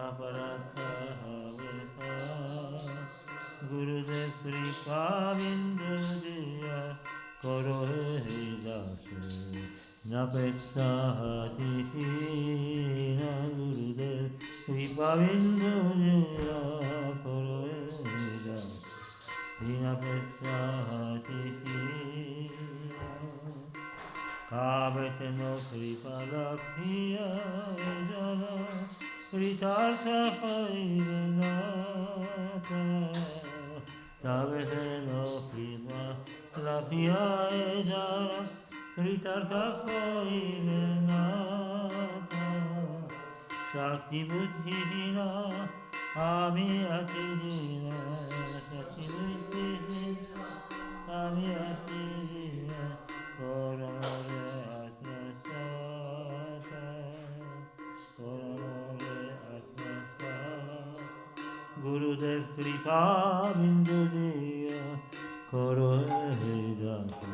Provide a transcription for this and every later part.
aparata haveta Gurudev Kripa Bindu Diya Karo He Dasu Napeksa Hatihina Gurudev Kripa Bindu Diya Karo He Dasu Napeksa Hatihina Kaveteno Kripa Lakhiya Jana Kritartha Hairenata Kaveteno Kripa Lakhiya Jana Kritartha Hairenata Shakti Buddhihina Ami Atidina Shakti Buddhihina Ami Atidina Koramore Atmasata Koramore Atmasata Gurudev Kripa Bindu Diya Karo He Dasu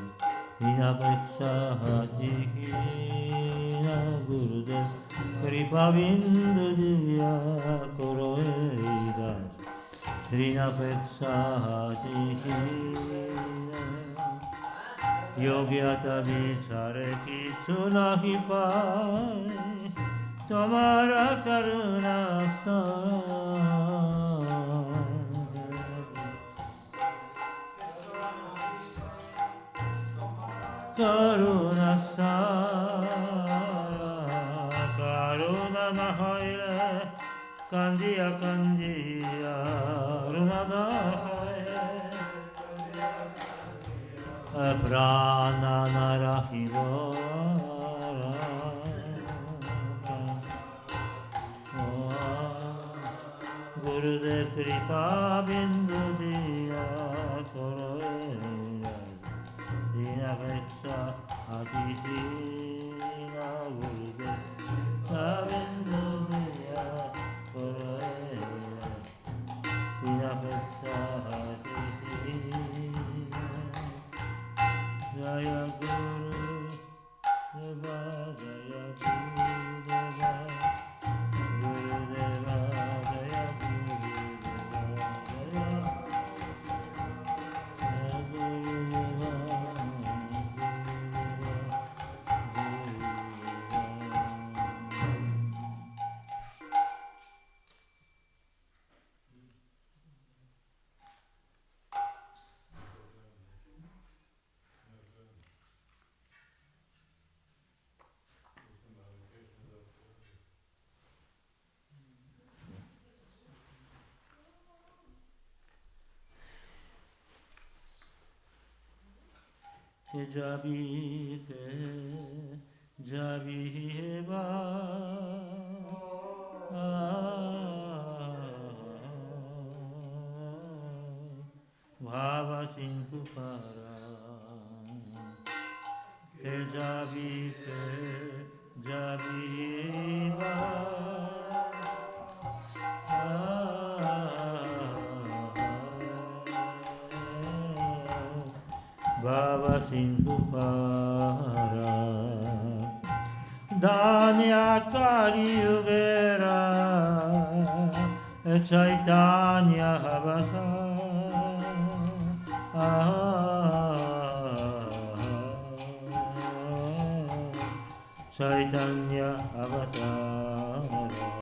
Dinapeksha Hatihina Gurudev Kripa Bindu Diya Karo He Dasu Dinapeksha Hatihina Yogyata vichare kichu nahi paye Tomara karuna Karuna Karuna nahaire Kandiya kandiya Runa nahaire Prana narahiro Gurudev Kripa Bindu Diya Karo Dinapeksha Hatihina Gurudev Kripa Bindu Diya Karo Dinapeksha Hatihina Jaya Guru Deva Jaya Guru Deva Guru Deva Jaya Guru Deva Jaya Guru Deva Jabi heba Bhava Sindhu para Jabi heba Bhava Sindhu para Danya Kari Yugera Chaitanya Havasa Chaitanya Avatara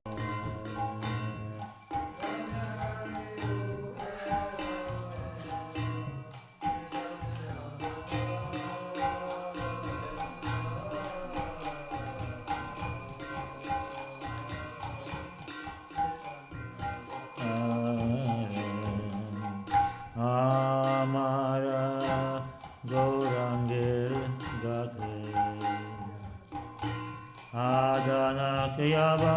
Amara Gaurangir Gathe Adana Kayava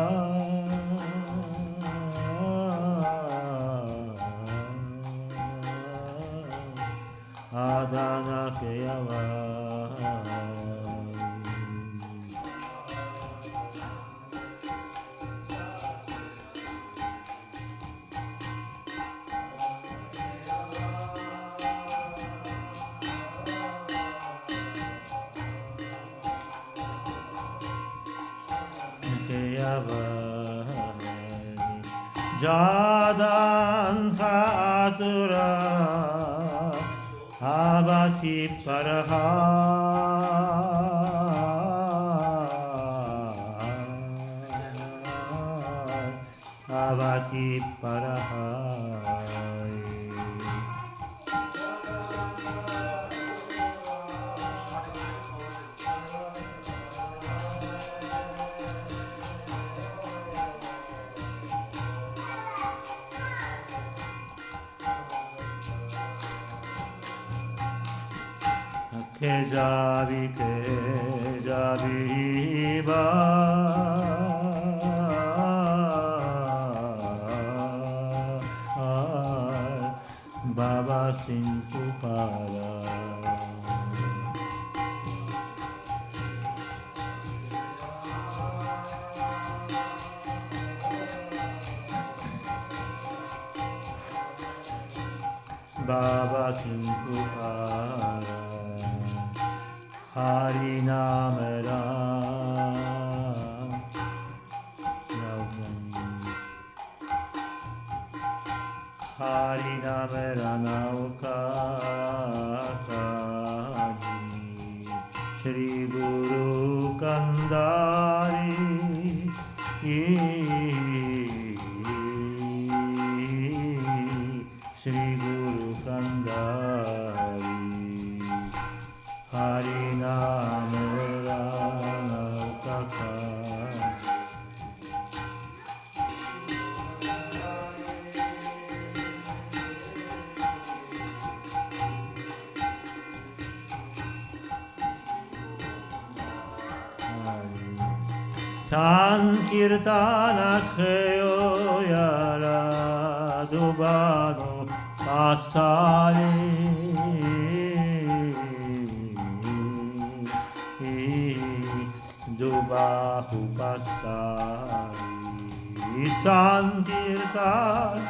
Adana Kayava Kayava Jadan Khatura Abati Paraha Abati Paraha Kejabi ba Baba Simpupara Baba Simpupara Hari Namara Hari Namara Nauka Shri Guru Kandari Shri Guru Kandari Harinam Rakaka Sankirtana Kheyo Yara Dubano Pasali Dubahu Pasari Sankirtan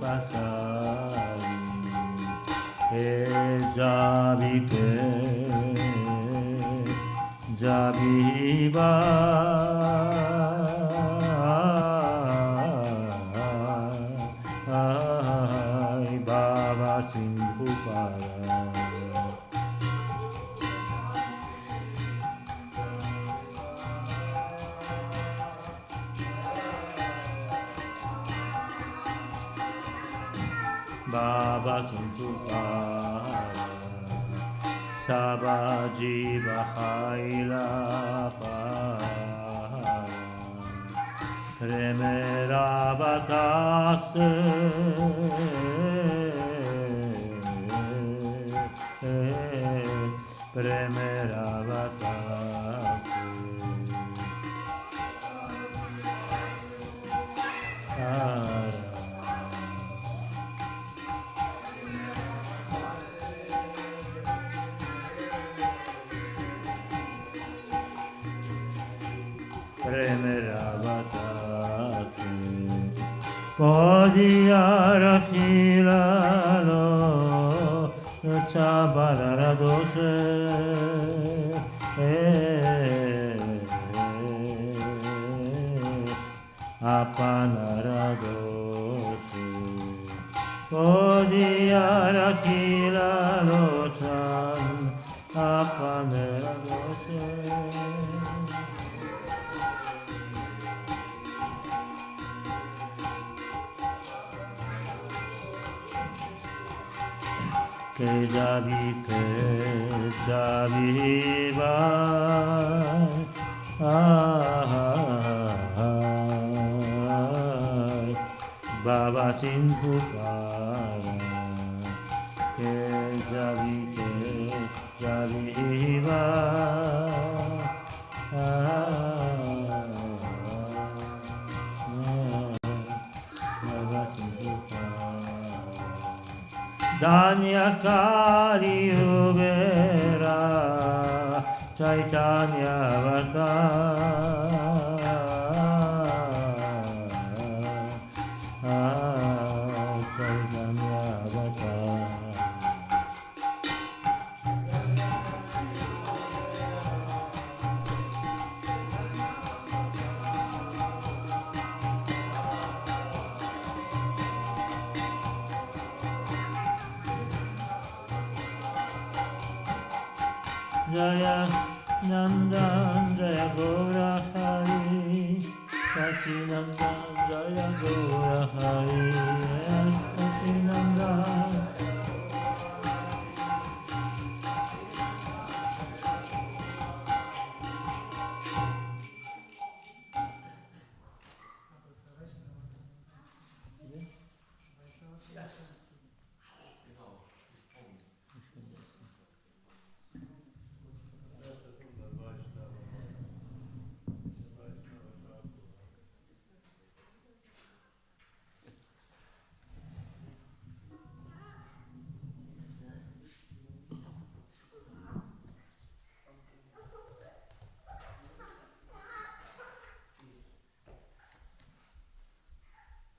Pasari Jabike Jabiba Baba Simpupara Baba Simpupara Saba Jiva Haila Para Remera Batas Remera Batas Premeravata Podiyara Khilalo Chabalara Dose Apanara Dose Podiyara Khilalo Chan Apanara Dose Kejabi ba Baba Simpupara Kejabi ba Baba Simpupara Danya Kali Yugera Chaitanya Vata Chaitanya Jaya Nandan Jaya Gaura Hari Sacinandana Jaya Gaura Hari Sacinandana.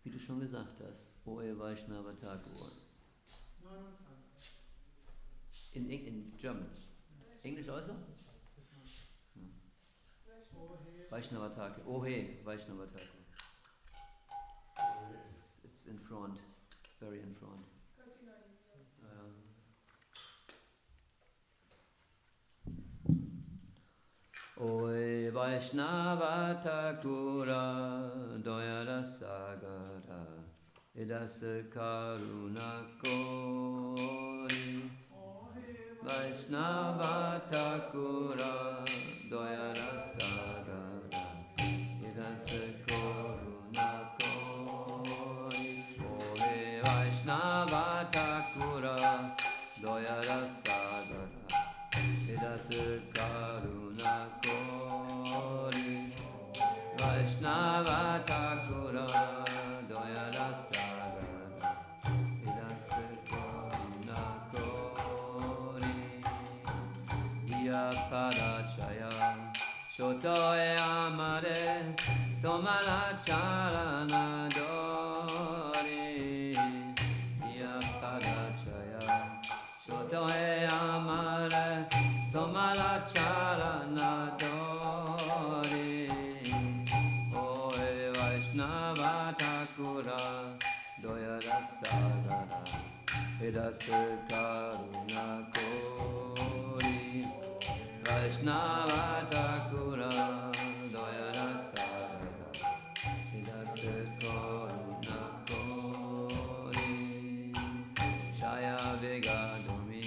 Wie du schon gesagt hast, Oe Vaishnava Thakur. In German. English also? No. Vaishnava Thakur. Ohe Vaishnava Thakur. It's in front, very in front. Oe Vaishnava Thakura Doyara Sagara Idasa Karuna Kori Vaishnava Thakura Doyara Sagara Idasa Karuna Kori Oe Vaishnava Thakura Doyara Sagara Idasa Karuna Kori Vaishnava Thakura Doyara Sagara Idasa Karuna Kori Iya Padachaya Shotoe Amare Tomala Charana Dori Iya Padachaya Shotoe Amare Tomala Charana Dori Oe Vaishnava Thakura Doyara Sagara Idasa Karuna Kori Vaishnava Thakura Doyara Sagara Idasa Karuna Kori Shaya Vigadumi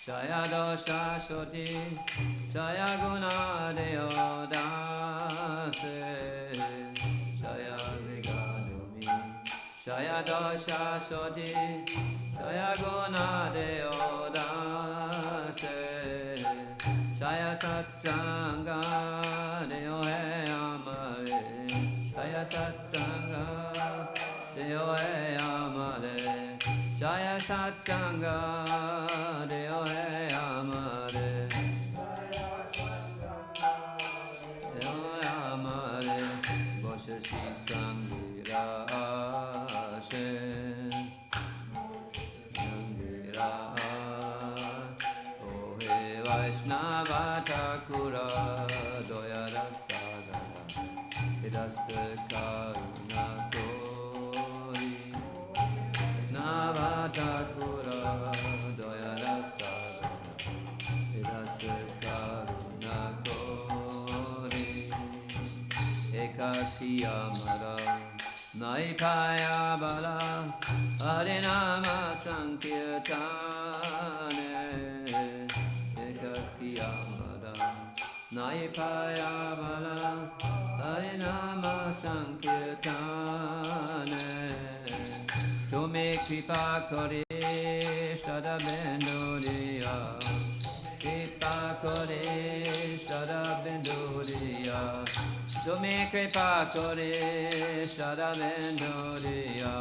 Shaya Dosha Shoti Shaya Guna Deodase Shaya Vigadumi Shaya Dosha Shoti Shaya Guna Deodase Shaya Satsanga Deo He Amare Shaya Satsanga Deo He Amare Jaya Satsanga Deo He Amare Deo He Amare Boshashi Sangira Ashen Sangira Ohe Vaishnava Thakura Doyara Sagara Idasa Karuna Kori Nava Thakura Doyara Sagara Idasa Karuna Kori Ekakiya Mara Naipaya Bala Harinama Sankirtane Ekakiya Mara Naipaya Bala Harinama Sankirtane Tume Kripa Kore Shada Benduriya Kripa Kore Shada Benduriya Tume Kripa Kore Shada Benduriya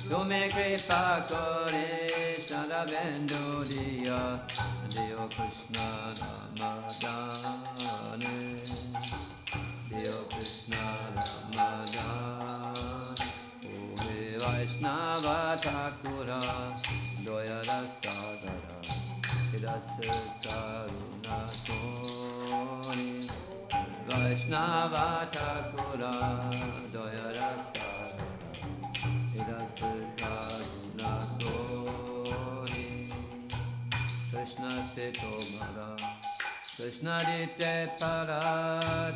Tume Kripa Kore Shada Benduriya Deo Krishna Ramadane Deo Krishna Ramadane Vaishnava Thakura Doyara Sagara Idasa Karuna Kori Vaishnava Thakura Doyara Sagara Idasa Karuna Kori Krishna Se Tomara Krishna dite para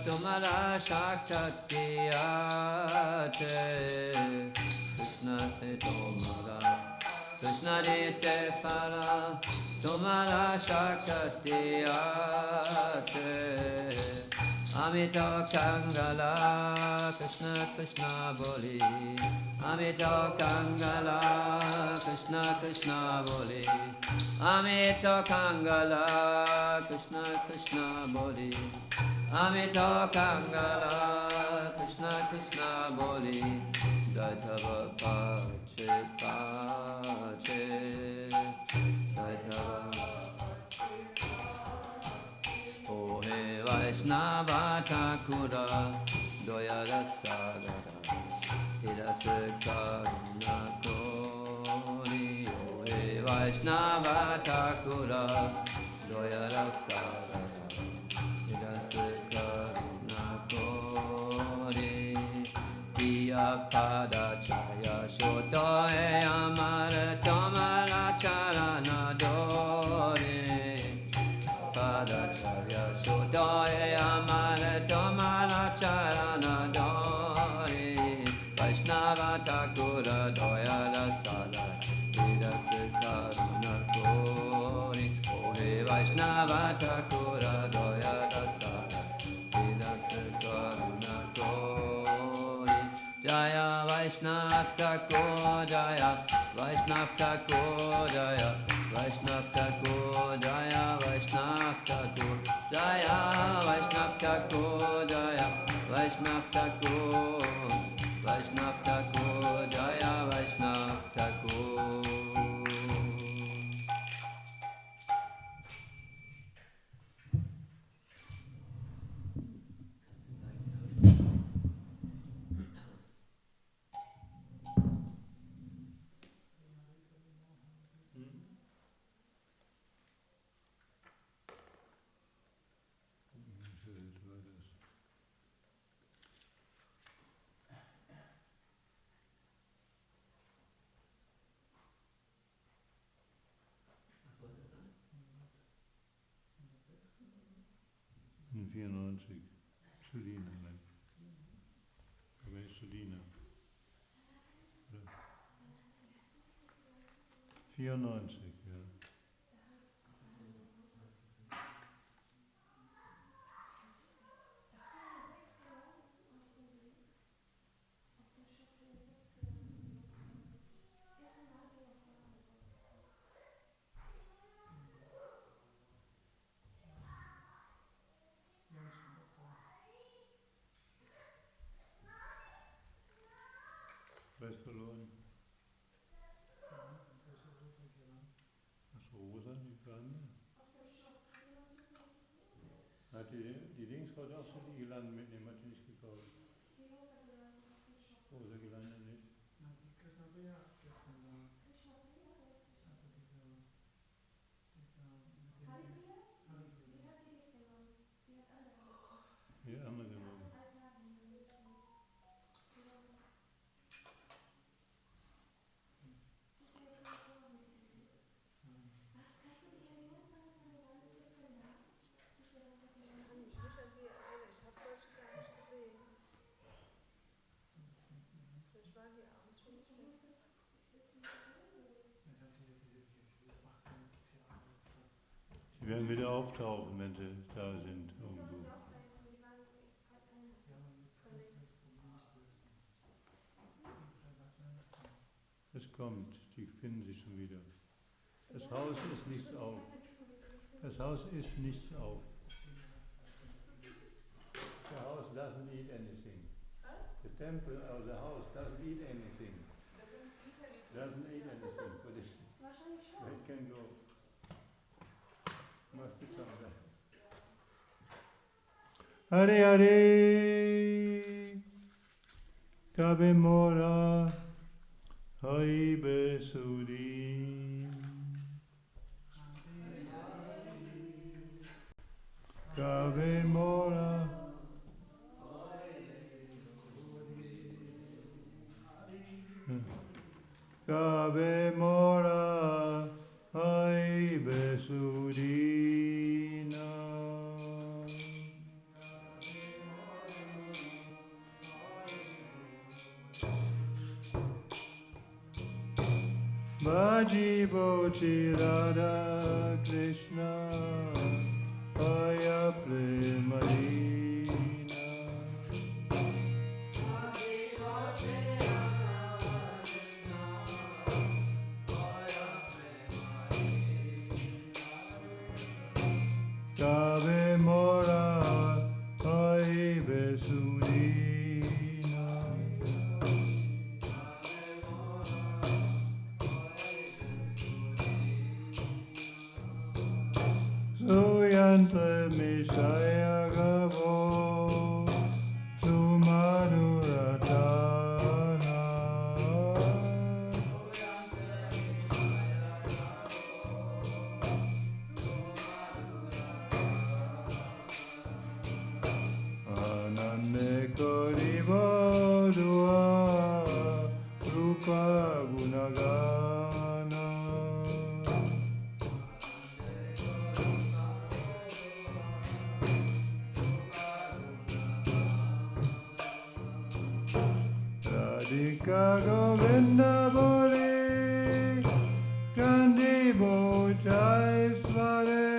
tumara shaktatiyate. Krishna se tumara. Krishna dite para tumara shaktatiyate. Amito Kangala, Krishna Krishna Boli. Amito Kangala, Krishna Krishna Boli. Amito Kangala, Krishna Krishna Boli. Amito Kangala, Krishna Krishna Boli. Daitava Pache Pache. Daitava Ohe Vaishnava Thakura Doyara Sagara Hirasa Karuna Kori Ohe Vaishnava Thakura Doyara Sagara Hirasa Karuna Kori Piya Pada Chaya Shotoe Amara Tomara Charana Dore Padacharya Shodoye Amara Tomara Charana Dore Vaishnava Thakura Doyara Sala Vidasa Karuna Kori Ohe Vaishnava Thakura Doyara Sala Vidasa Karuna Kori Jaya Vaishnava Thakur Jaya Vaishnava Thakur Jaya Vaishnava Thakur Jaya Vaishnava Thakur Jaya Vaishnava Thakur Jaya Vaishnava Thakur Vaishnava Thakur Jaya Vaishnava Thakur. In 94, Sudina, geweest Sudina. 94, ja. Was verloren? Achso, Rosa, die Kleine. Hat die Dingsfrau auch so die Girlanden mitnehmen, hat die nicht gekauft? Rosa Girlande nicht? Na, die Krishna-Priya gestern da. Also dieser mit dem Haripriya? Die hat die nicht genommen. Die hat andere genommen. Ja, andere genommen. Die werden wieder auftauchen, wenn sie da sind. Irgendwo. Es kommt, die finden sich schon wieder. Das Haus ist nichts auf. Das Haus ist nichts auf. The house doesn't eat anything. The temple or the house doesn't eat anything. Doesn't eat anything. But it can go. Must be something. Hare Hare Kabe Mora Haibe Sudi Kabe Mora Kabe Mora Haibe Sudina Bhajibochi Radha Krishna Aya Premalina Kave Mora Aya Vesudina Suyante Mishaya Gavo Sumanuratana Anande Koriva Dua Rupa Gunagana Radhika Govinda Bole Kandi Bochai Sware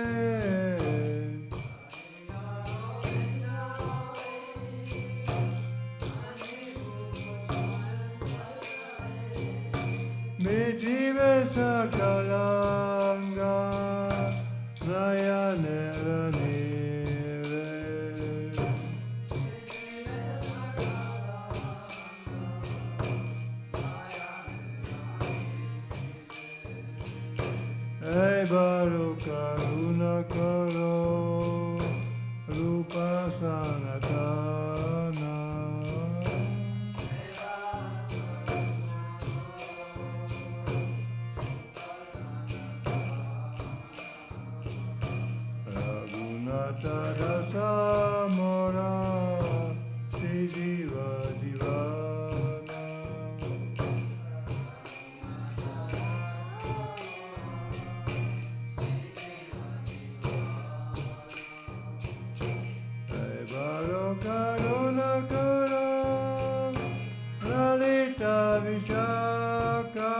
Mijive Sakalanga Nayanera Nire Hey Baru Karuna Karo Rupa Sanatana Raghunatha Dasa Mora Sijiva Divana Baro Karuna Kara Lalita Vishaka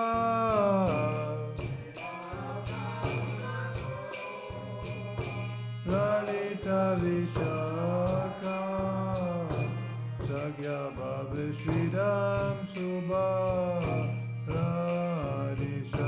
Lalita Vishaka Sagya Bhavi Sridham Subha Radhishaka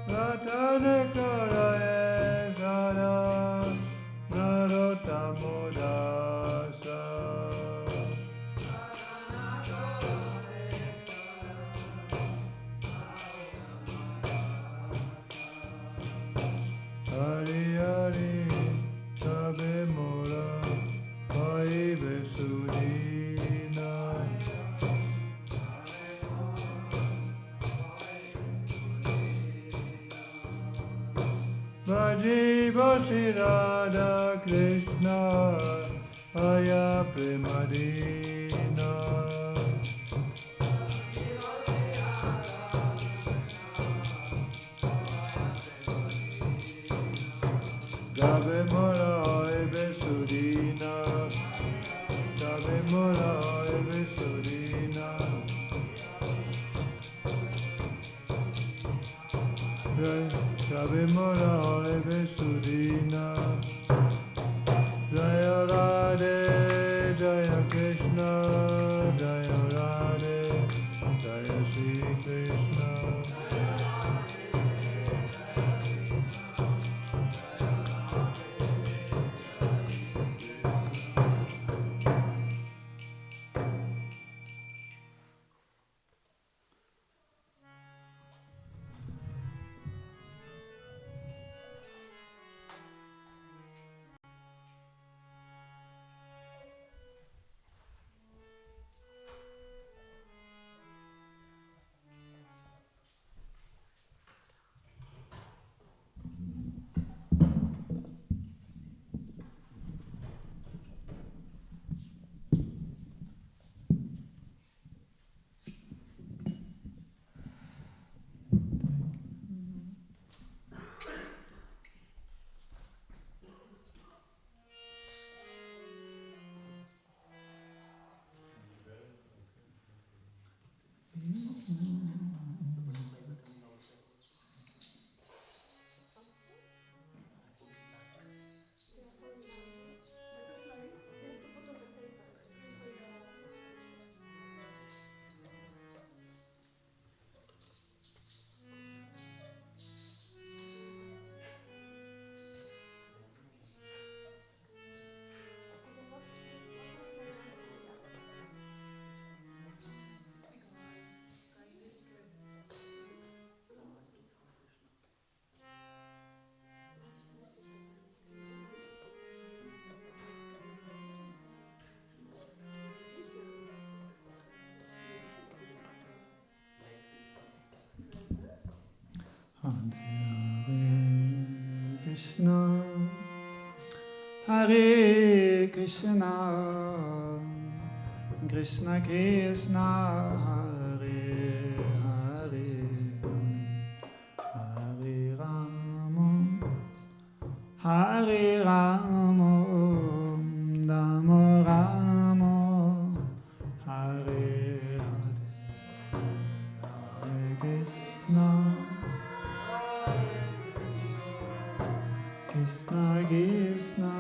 Ratane Karaye Sara Narotamodasa Hari Hari Sabe Mora Hai Vesudina Bhajibochi Radha Krishna Aya Premadina Gave Mora Aya Vesudina Gave Mora Aya Vesudina Gave Mora Aya Vesudina Jaya Radhe Jaya Krishna Jaya Radhe Jaya Shri Krishna Krishna, Hare Krishna, Krishna Krishna, Hare Hare, Hare Rama, Hare Rama, Rama Rama, Hare Hare, Hare Krishna, Krishna Krishna,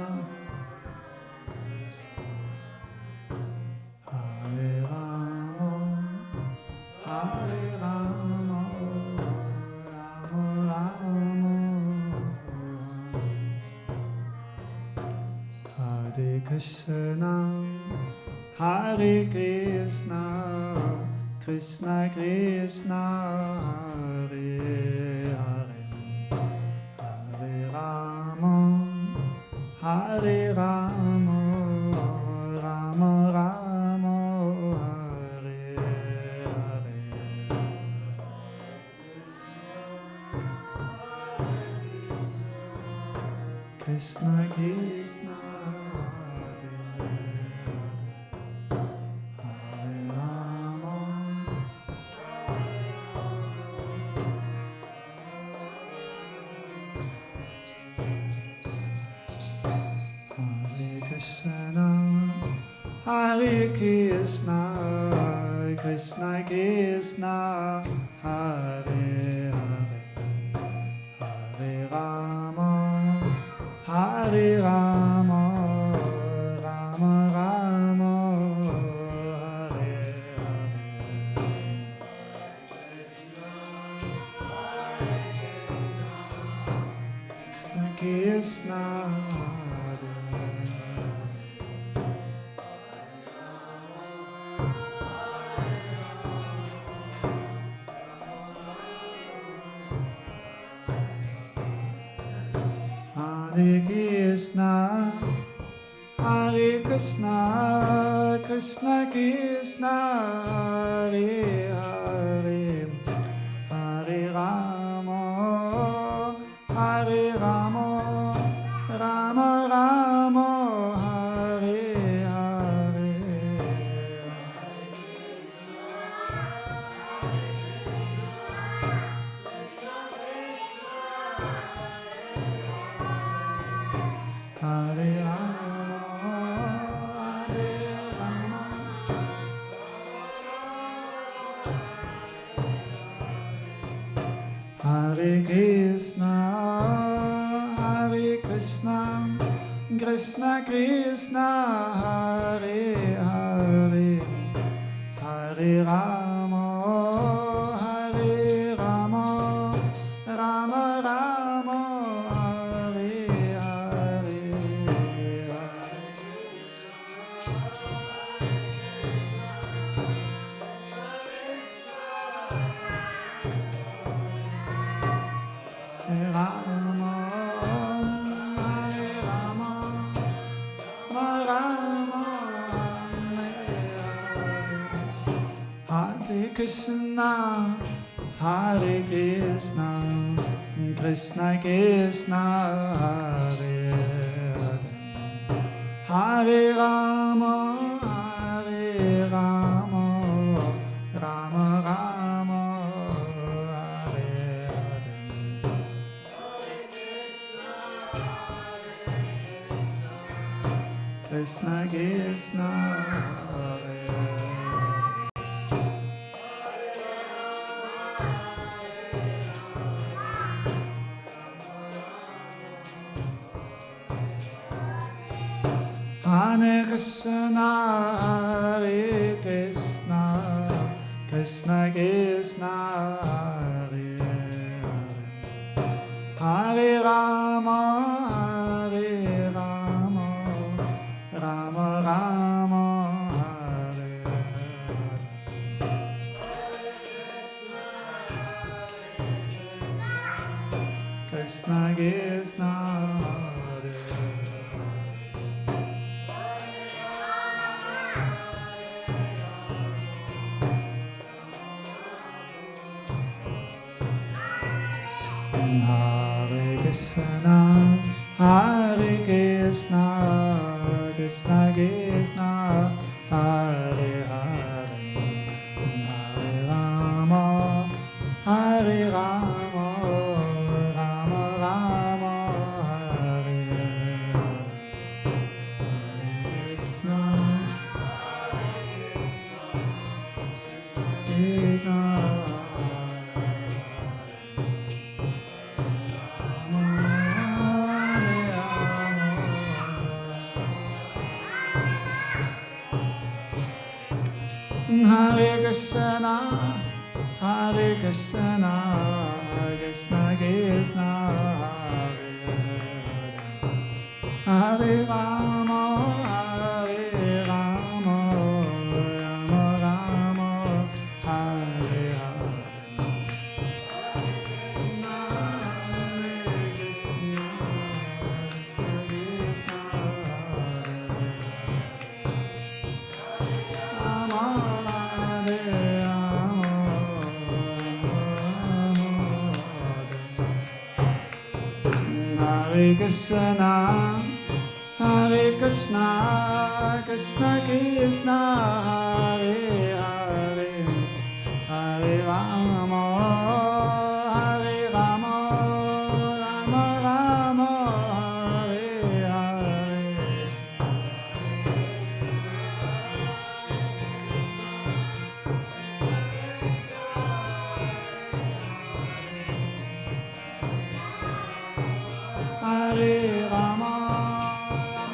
Hare Rama, Hare Rama, Rama Rama, Hare Krishna, Hare Krishna, Krishna Krishna, Hare Hare, Hare Rama, Hare Rama, Rama Rama, Hare Hare, Krishna Krishna, Hare Hare, Hare Rama, Hare Krishna, Hare Krishna, Krishna Krishna, Hare Hare, Hare Rama, Hare Rama, Rama Rama, Hare Hare, Krishna, Hare Krishna, Hare Krishna, Krishna Krishna, Hare Hare, Hare Rama, Hare Rama, Rama Rama, Hare Hare, Hare Rama, Hare Rama, Hare Krishna, Hare Krishna, Krishna Krishna, Hare Hare, Hare Rama, Hare Rama, Rama Rama, Hare Hare Rama, Hare Rama, Rama Hare Krishna, Hare Krishna, Krishna Krishna, Hare Hare, Hare Rama, Hare Rama, Rama Rama, Hare Hare, Krishna Krishna, Hare Hare Krishna, Hare Krishna, Krishna Krishna, Hare Hare, Hare Rama, Hare Rama, Rama Rama, Hare Hare, Krishna Krishna, Hare Hare Krishna, Krishna, Hare Krishna, Krishna Krishna, Hare Rama, Hare Rama, Rama Rama, Hare Hare. Hare Krishna, Hare Krishna, Krishna Krishna, Hare Hare, Hare Rama, Hare Rama, Rama Rama, Hare Hare. Hare Rama,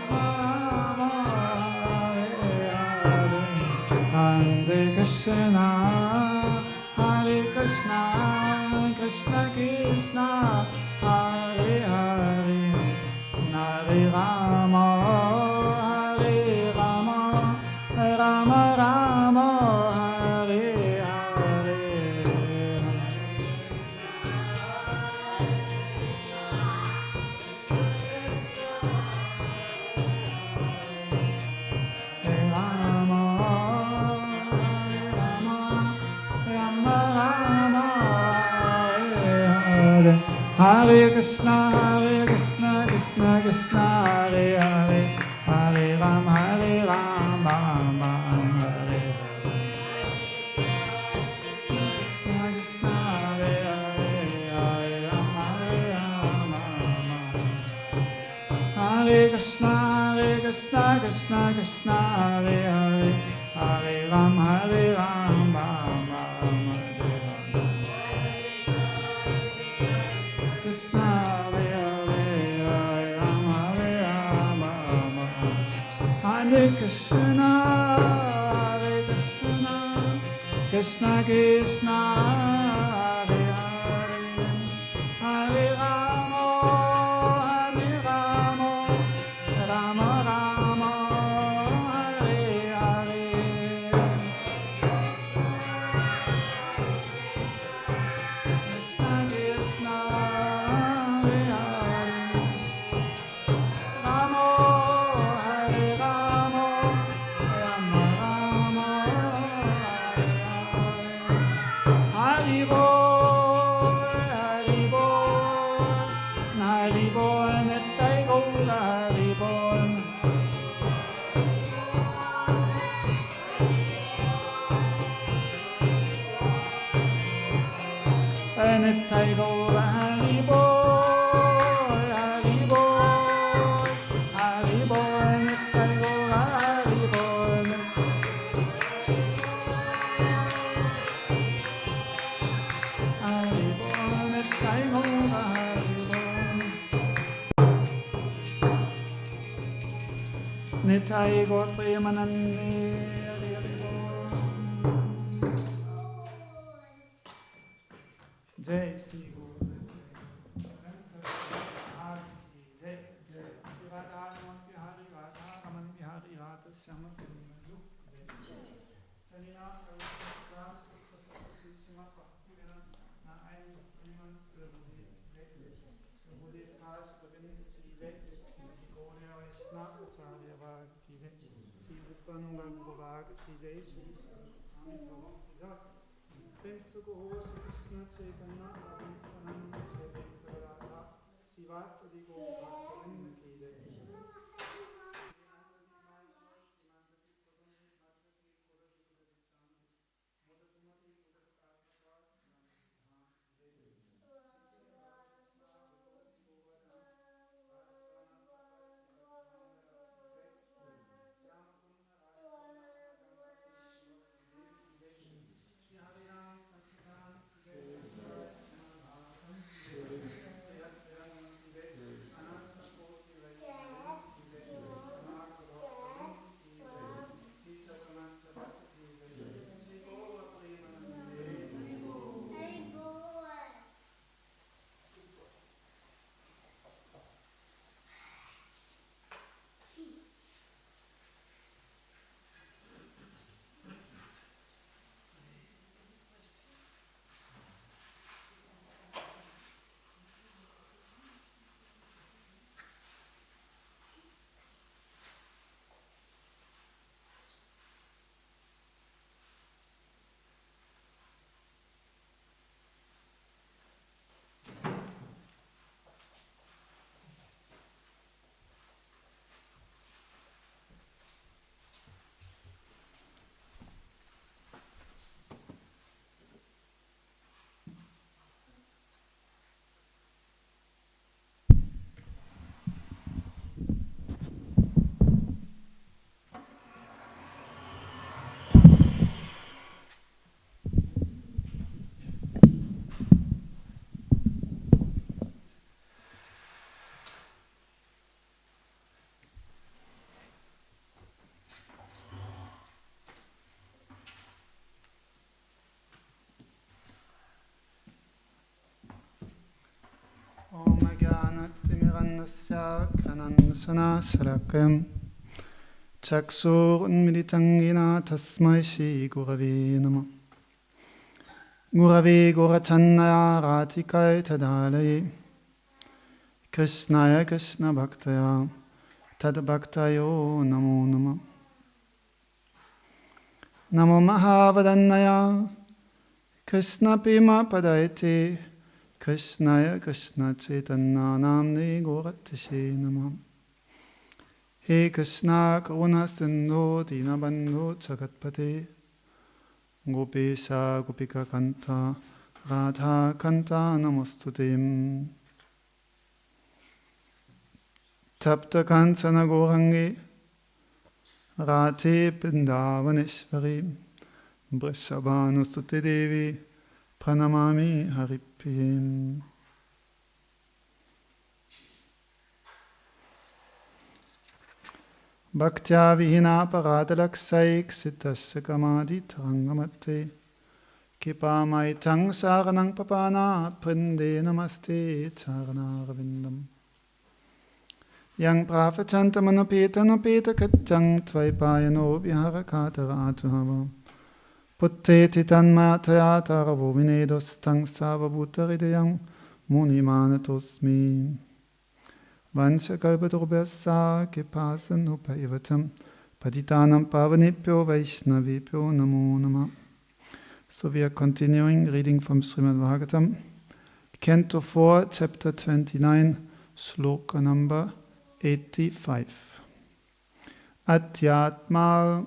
Rama Rama, Hare Hare. Hare Krishna, Hare Krishna, Krishna Krishna, Hare Hare, Hare Rama, Hare Rama, Rama Rama, Hare Hare. Hare Krishna, Hare Krishna, Krishna Krishna, Hare Hare, Hare Ram, Hare Ram, Ram Ram, Hare Hare. Krishna Krishna, Hare Hare, Hare Ram, Hare Ram, Ram Ram. Hare Krishna, Hare Krishna, Krishna Krishna, Hare Hare, Hare Ram, Hare Ram, Ram Ram, Hare Hare. Krishna, Hare Hare, Hare Ram, Hare Ram, Ram Ram. Hare Krishna, Hare Krishna, Krishna Krishna, Hare Hare, Hare Rama, Hare Rama, Rama Rama, Hare Hare. Krishna Krishna, Hare Hare, Rama, Hare Rama, Rama Rama, Hare Hare. Hari Bol, Hari Bol, Hari Bol, Nittai Gaura, Hari Bol. Nittai Gaura, Hari Bol, Hari Bol, Hari Bol, Nittai Gaura, Hari Bol. Hari Bol, Nittai Gaura, Hari Bol. Nittai Gaur Premanande, Hari Hari Bol. Jai Sri Guru. Jai Jai Sri Radha Raman Bihari Radha Raman Bihari Radha Syama Sundara. Sanina Ram Sutta Sri Srimad Bhagavatam na einem Srimad Bude Pas Govind Ki Jai Sri Gauri Vaishnava Acharya Bhag Ki Jai Sri Rupanugam Bhag Ki Jai Sri Swami Bhagavan Ki Jai. Thanks to Krishna Chaitanya Nityananda Sri Advaita Radha Sivasadi Gaur Bhaktivinoda Ki Jai. Tasya Kananasana Salakam Chaksur Unmilitangina Tasmai Shri Gurave Nama Gurave Gurachanaya Ratikai Tadalaye Krishnaya Krishna Bhaktaya Tad Bhaktayo Namo Nama Namo Mahavadannaya Krishna Pima Padaite Krishnaya Krishna Chaitanya Namne Goratishe Namah He Krishna Karuna Sindhu Dinabandhu Jagatpate Gopesha Gopika Kanta Radha Kanta Namostute Tapta Kansana Gorangi Rate Bindavaneshvari Vrishabhanustute Devi Pranamami Haripim. Bhaktya Vihina Paradalaksai Ksitasya Kamadi Tarangamate Kipamaitang Saranang Papana Prinde Namaste Charana Ravindam Yang Prafachanta Manopeta Nopeta Katjang Tvaipayano Viharakatara Atuhava Putte Titanmataya Taravo Vinedos Tang Savabhutaridayang Munimanatosmi Vancha Kalpadrubhyasa Kipasan Upaivatam Patitanam Pavanipyo Vaishnavipyo Namo Nama. So we are continuing reading from Srimad Bhagavatam, Canto 4, Chapter 29, Shloka number 85. Adhyatma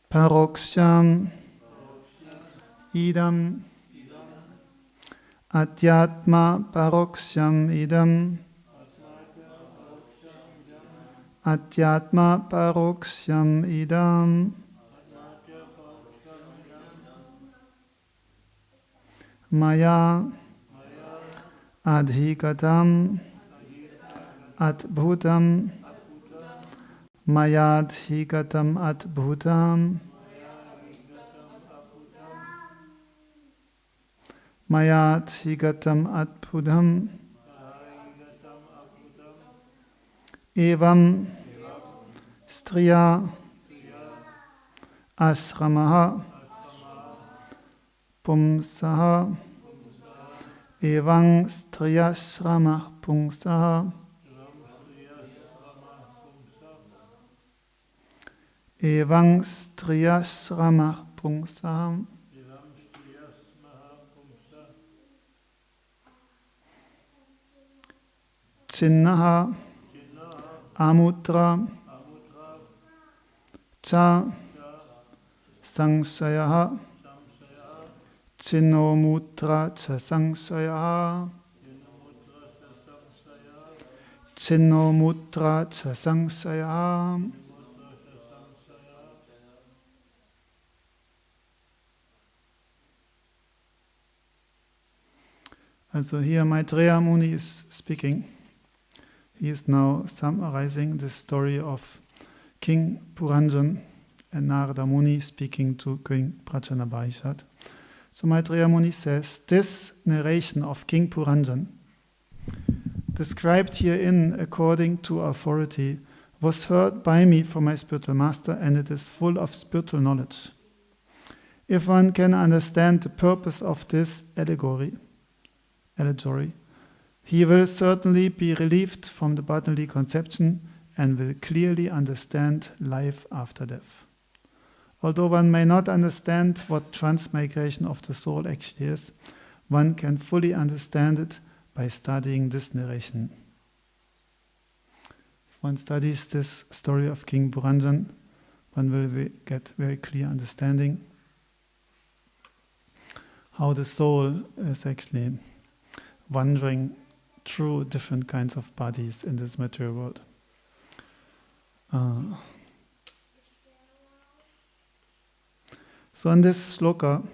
Paroksham Idam Adhyatma Paroksham Idam Adhyatma Paroksham Idam Maya Adhikatam Adbhutam Maya Adhikatam Adbhutam Maya Adhikatam Adbhutam Evam Striya Ashramaha Pumsaha Evang Striyashramah Pumsaha Evang Striyashramah Pumsaha Chinnaha Amutra Cha Sangshayaha Chinno Mutra Cha Sangshayaha Chinno Mutra Cha Sangshayaha. Also here Maitreya Muni is speaking. He is now summarizing the story of King Puranjan and Narada Muni speaking to King Prajanabhaishat. So Maitreya Muni says, this narration of King Puranjan, described herein according to authority, was heard by me from my spiritual master, and it is full of spiritual knowledge. If one can understand the purpose of this allegory, he will certainly be relieved from the bodily conception and will clearly understand life after death. Although one may not understand what transmigration of the soul actually is, one can fully understand it by studying this narration. If one studies this story of King Puranjan, one will get very clear understanding how the soul is actually wandering through different kinds of bodies in this material world. So in this sloka,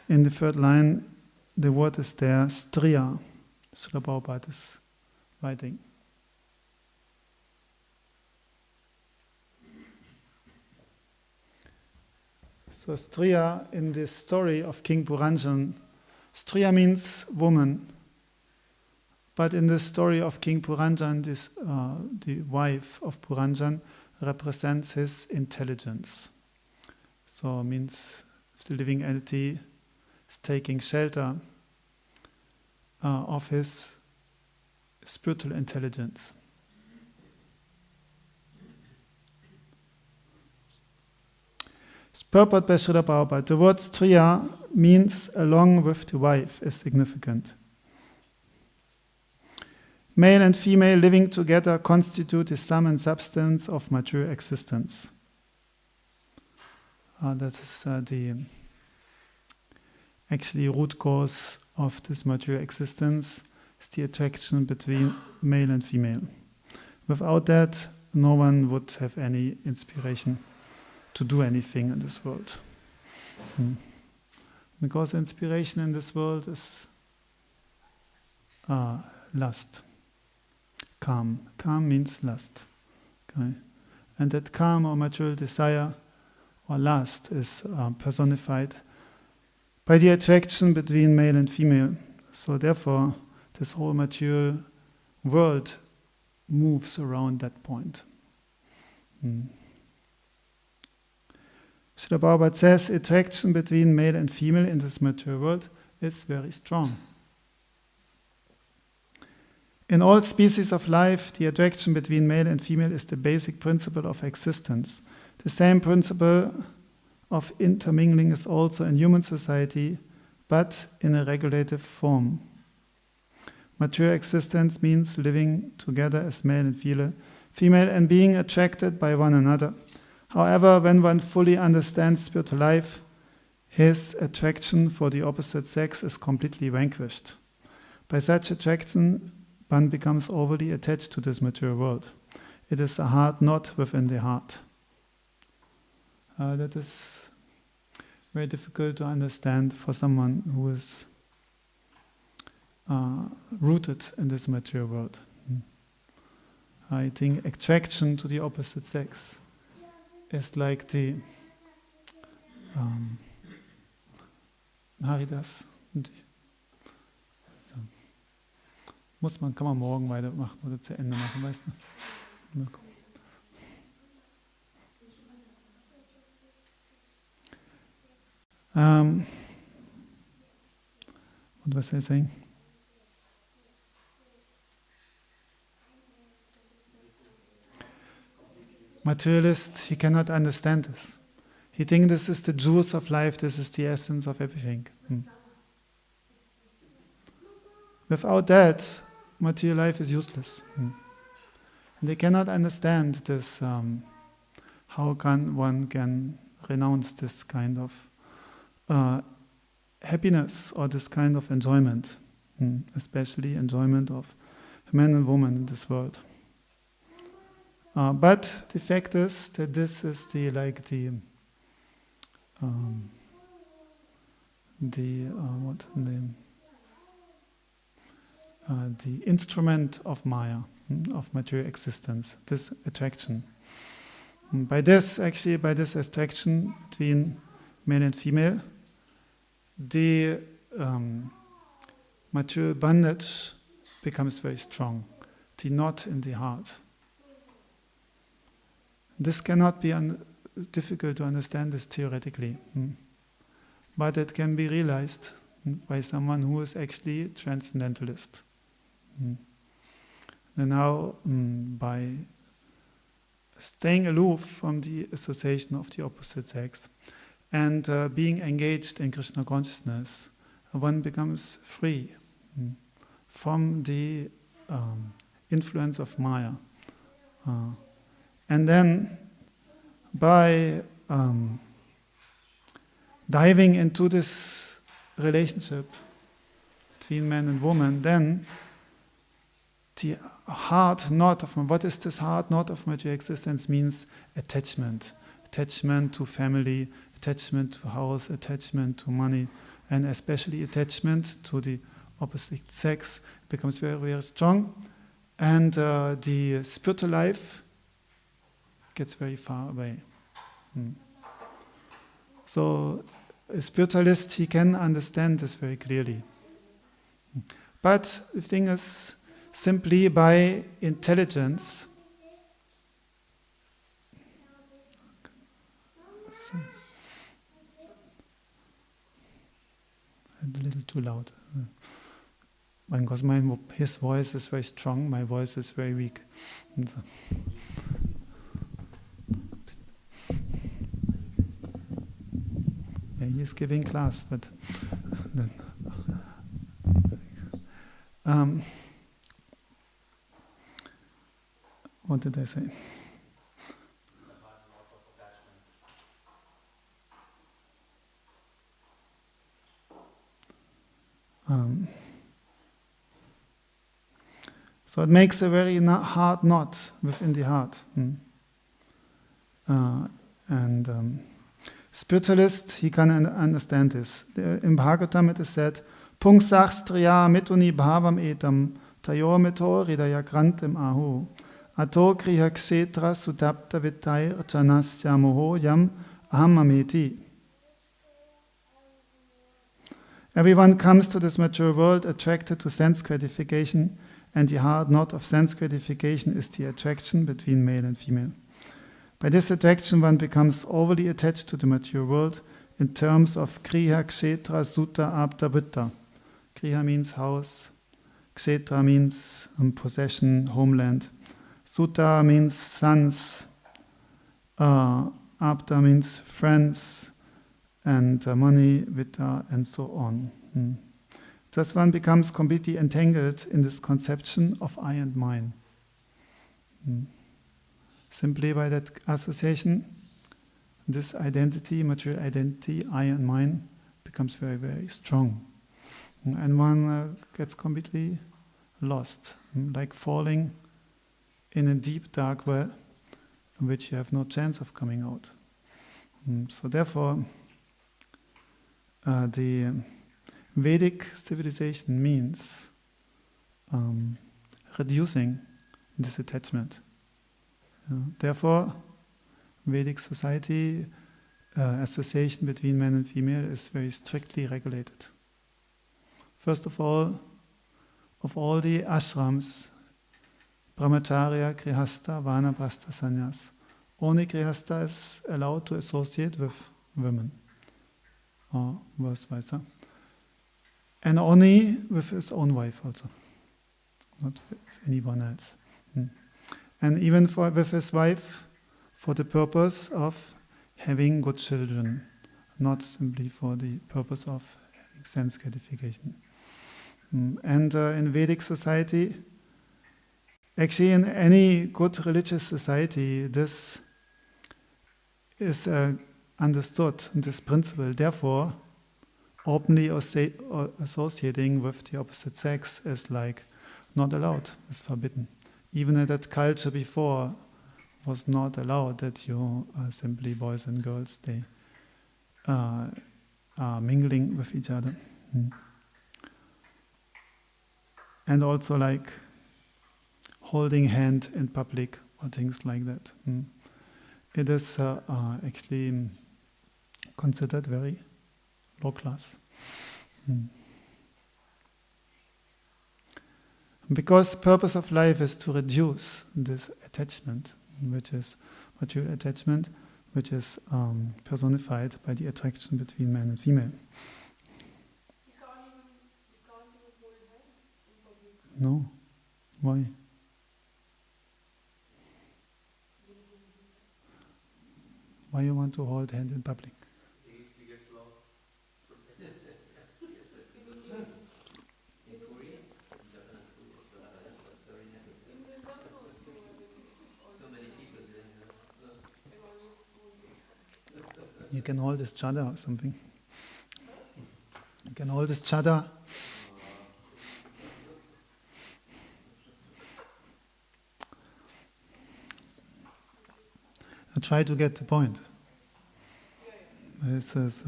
in the third line, the word is there, striya. Srila Prabhupada is writing. So Striya, in this story of King Puranjan, Striya means woman. But in the story of King Puranjan, the wife of Puranjan represents his intelligence. So it means the living entity is taking shelter of his spiritual intelligence. Purport by Srila Prabhupada. The word Striya means along with the wife is significant. Male and female living together constitute the sum and substance of mature existence. That is the actually root cause of this mature existence is the attraction between male and female. Without that, no one would have any inspiration to do anything in this world. Because inspiration in this world is lust. Kam. Kam means lust. Okay? And that kam or material desire or lust is personified by the attraction between male and female. So therefore, this whole material world moves around that point. Srila Prabhupada says attraction between male and female in this material world is very strong. In all species of life, the attraction between male and female is the basic principle of existence. The same principle of intermingling is also in human society, but in a regulative form. Mature existence means living together as male and female and being attracted by one another. However, when one fully understands spiritual life, his attraction for the opposite sex is completely vanquished. By such attraction, one becomes overly attached to this material world. It is a hard knot within the heart. That is very difficult to understand for someone who is rooted in this material world. I think attraction to the opposite sex is like the Haridas. So. Kann man morgen weitermachen oder zu Ende machen, weißt du? What was I saying? Materialist, he cannot understand this. He thinks this is the juice of life, this is the essence of everything. Without that, material life is useless. And they cannot understand this, how one can renounce this kind of happiness or this kind of enjoyment, especially enjoyment of men and women in this world. But the fact is that this is the instrument of Maya, of material existence, this attraction. By this attraction between male and female, the material bondage becomes very strong, the knot in the heart. This cannot be difficult to understand this theoretically, but it can be realized by someone who is actually transcendentalist. And now, by staying aloof from the association of the opposite sex and being engaged in Krishna consciousness, one becomes free from the influence of Maya. And then, by diving into this relationship between man and woman, then the hard knot of what is this hard knot of material existence means attachment. Attachment to family, attachment to house, attachment to money, and especially attachment to the opposite sex becomes very, very strong. And the spiritual life gets very far away. So a spiritualist, he can understand this very clearly. But the thing is, simply by intelligence, a little too loud. Because his voice is very strong, my voice is very weak. Yeah, he is giving class, but then, what did I say? So it makes a very hard knot within the heart. Spiritualist, he can understand this. In Bhagavatam it is said, Pungsach striya mituni bhavam etam tayo mito hridaya krantim ahu ato kriha kshetra sudapta vittai chanasya moho yam ahamameti. Everyone comes to this mature world attracted to sense gratification, and the hard knot of sense gratification is the attraction between male and female. By this attraction, one becomes overly attached to the mature world in terms of kriha, kshetra, sutta, apta, vitta. Kriha means house, kshetra means possession, homeland, sutta means sons, apta means friends, and money, vitta, and so on. Thus one becomes completely entangled in this conception of I and mine. Simply by that association, this identity, material identity, I and mine, becomes very, very strong. And one gets completely lost, like falling in a deep, dark well in which you have no chance of coming out. So therefore, the Vedic civilization means reducing this attachment. Therefore, Vedic society, association between man and female is very strictly regulated. First of all the ashrams, brahmacharya, grihastha, vanaprastha, sannyas, only grihastha is allowed to associate with women, or vice versa. And only with his own wife also, not with anyone else. And even with his wife, for the purpose of having good children, not simply for the purpose of having sense gratification. And in Vedic society, actually in any good religious society, this is understood, this principle. Therefore, openly associating with the opposite sex is like not allowed, is forbidden. Even in that culture before was not allowed that you simply boys and girls, they are mingling with each other. And also like holding hand in public or things like that. It is actually considered very low class. Because the purpose of life is to reduce this attachment, which is material attachment, which is personified by the attraction between man and female. No. Why? Why you want to hold hand in public? You can hold this chada or something. You can hold this chada. Try to get the point. This is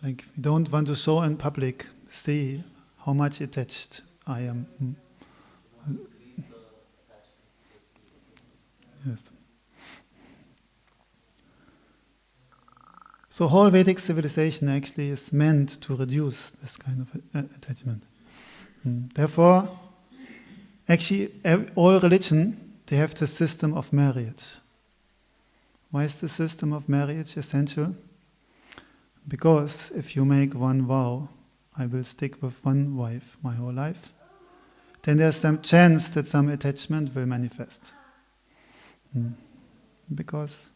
like we don't want to show in public, see how much attached I am. Yes. So whole Vedic civilization actually is meant to reduce this kind of attachment. Therefore, actually all religion, they have the system of marriage. Why is the system of marriage essential? Because if you make one vow, I will stick with one wife my whole life, then there's some chance that some attachment will manifest. Because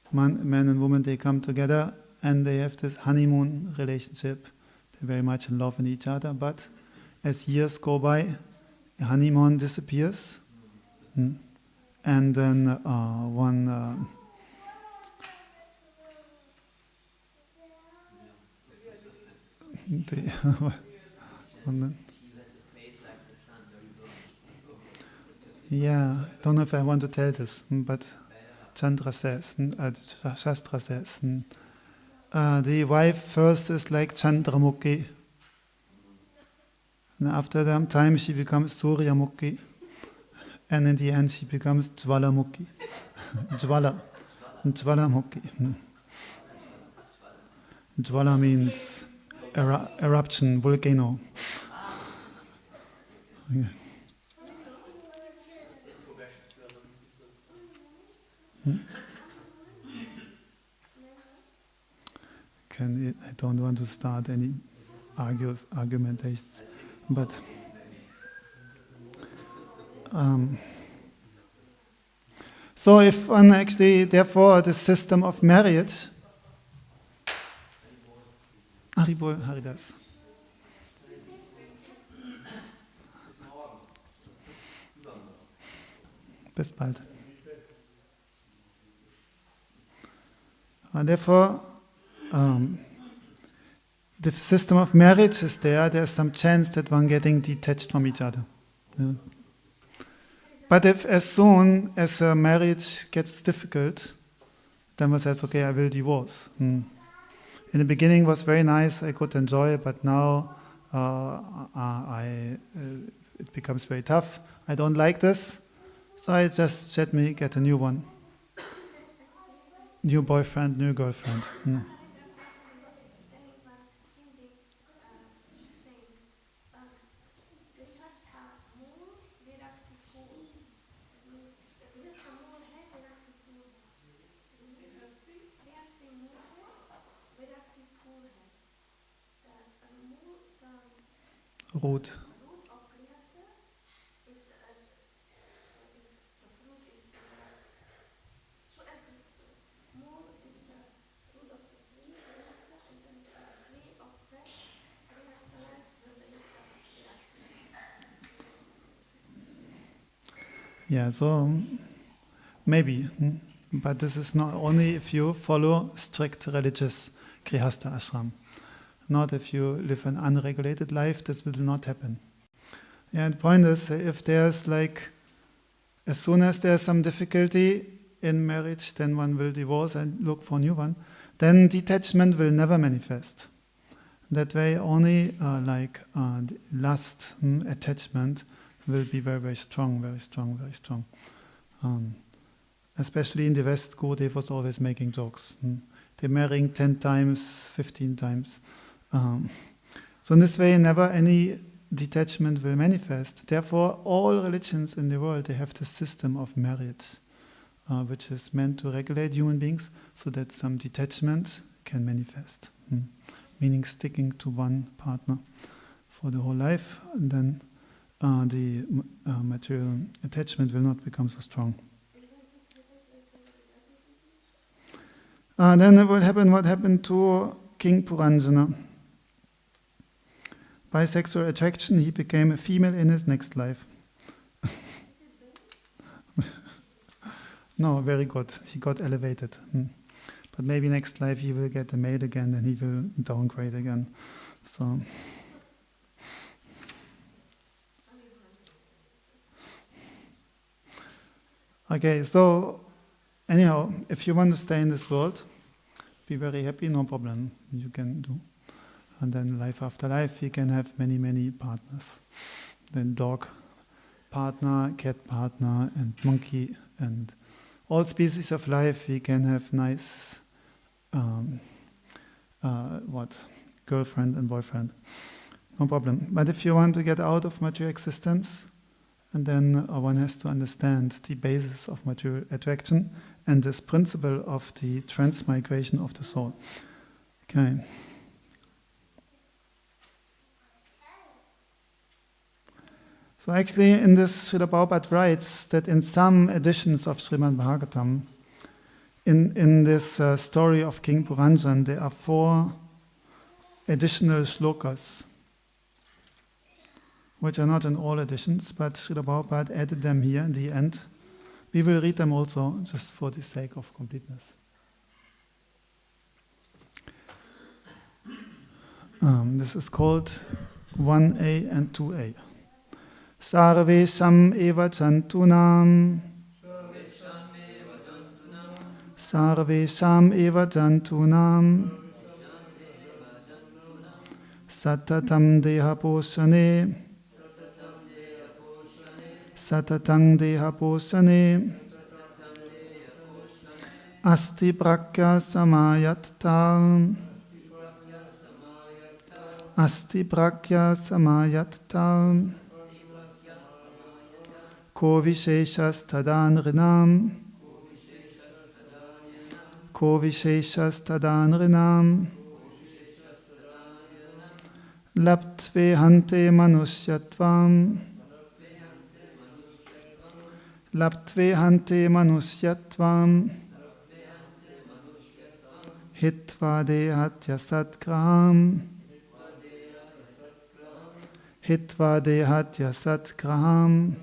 man and woman, they come together and they have this honeymoon relationship. They're very much in love with each other, but as years go by, the honeymoon disappears, and then yeah, I don't know if I want to tell this, but Chandra says, Shastra says, the wife first is like Chandramukhi, and after that time she becomes Suryamukhi, and in the end she becomes Jwalamukhi. Jwalamukhi. Jwala means eruption, volcano. Yeah. I don't want to start any argumentations, but so if one actually, therefore, the system of marriage, Haribol, Haridas. Bis bald. And therefore, the system of marriage is there's some chance that one getting detached from each other. Yeah. But if as soon as a marriage gets difficult, then one says, okay, I will divorce. In the beginning it was very nice, I could enjoy it, but now it becomes very tough. I don't like this, so I just let me get a new one. New boyfriend, new girlfriend. Rot. Yeah, so maybe, but this is not only if you follow strict religious Grihastha ashram. Not if you live an unregulated life, this will not happen. Yeah, and the point is, if there's as soon as there's some difficulty in marriage, then one will divorce and look for a new one, then detachment will never manifest. That way only lust, attachment will be very, very strong, very strong, very strong. Especially in the West, Gurudev was always making jokes. They're marrying 10 times, 15 times. So in this way, never any detachment will manifest. Therefore, all religions in the world, they have the system of marriage, which is meant to regulate human beings so that some detachment can manifest. Meaning sticking to one partner for the whole life, and then the material attachment will not become so strong. Then it will happen what happened to King Puranjana. By sexual attraction, he became a female in his next life. No, very good. He got elevated. But maybe next life he will get a male again and he will downgrade again. So. Okay, so anyhow, if you want to stay in this world, be very happy, no problem, you can do. And then life after life, you can have many, many partners. Then dog partner, cat partner, and monkey, and all species of life, we can have nice, girlfriend and boyfriend. No problem. But if you want to get out of material existence, and then one has to understand the basis of material attraction and this principle of the transmigration of the soul. Okay. So actually in this Srila Prabhupada writes that in some editions of Srimad Bhagavatam, in this story of King Puranjan, there are 4 additional shlokas, which are not in all editions, but Srila Prabhupada added them here in the end. We will read them also, just for the sake of completeness. This is called 1a and 2a. Sarvesham eva jantunam Sarvesham eva jantunam Satatam deha poshane Satatang deha poshane Asti prakya samayatta Asti prakya samayatta Ko visheshas tadanrinam Ko visheshas tadanrinam Laptve hante manusyatvam Laptve hante manusyatvam Hitva dehatya satgraham Hitva dehatya satgraham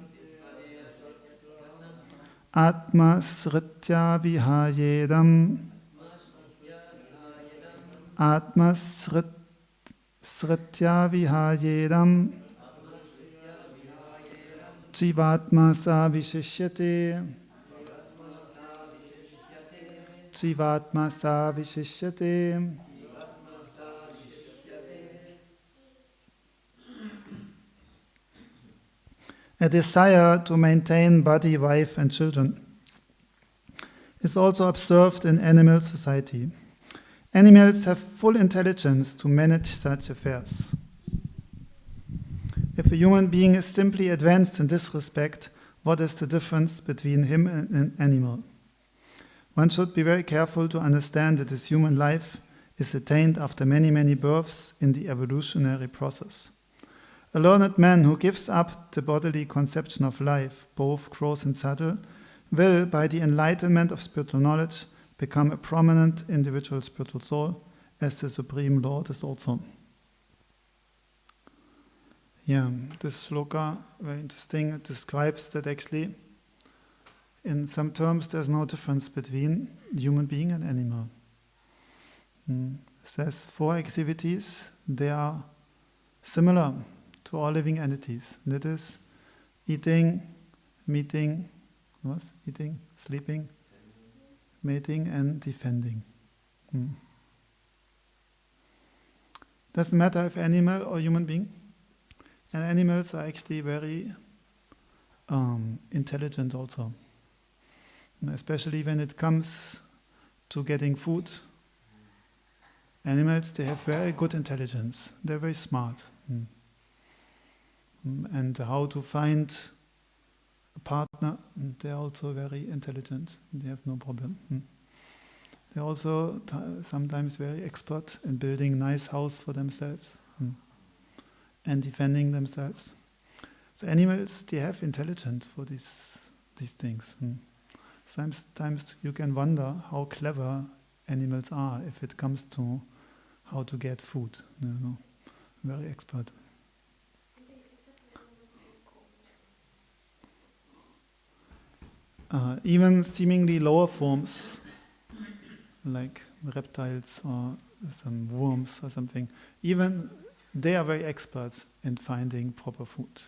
Atma sritya vihayedam Atma sritya vihayedam Jivatma sa vishishyate Jivatma sa vishishyate. A desire to maintain body, wife and children is also observed in animal society. Animals have full intelligence to manage such affairs. If a human being is simply advanced in this respect, what is the difference between him and an animal? One should be very careful to understand that this human life is attained after many, many births in the evolutionary process. A learned man who gives up the bodily conception of life, both gross and subtle, will, by the enlightenment of spiritual knowledge, become a prominent individual spiritual soul, as the Supreme Lord is also. Yeah, this shloka, very interesting. It describes that actually, in some terms, there's no difference between human being and animal. It says 4 activities, they are similar to all living entities. That is eating, meeting, eating, sleeping, mating and defending. Doesn't matter if animal or human being. And animals are actually very intelligent also. Especially when it comes to getting food. Animals, they have very good intelligence. They're very smart. And how to find a partner, they're also very intelligent. They have no problem. They're also sometimes very expert in building nice house for themselves and defending themselves. So animals, they have intelligence for these things. Sometimes you can wonder how clever animals are if it comes to how to get food. Very expert. Even seemingly lower forms, like reptiles or some worms or something, even they are very experts in finding proper food.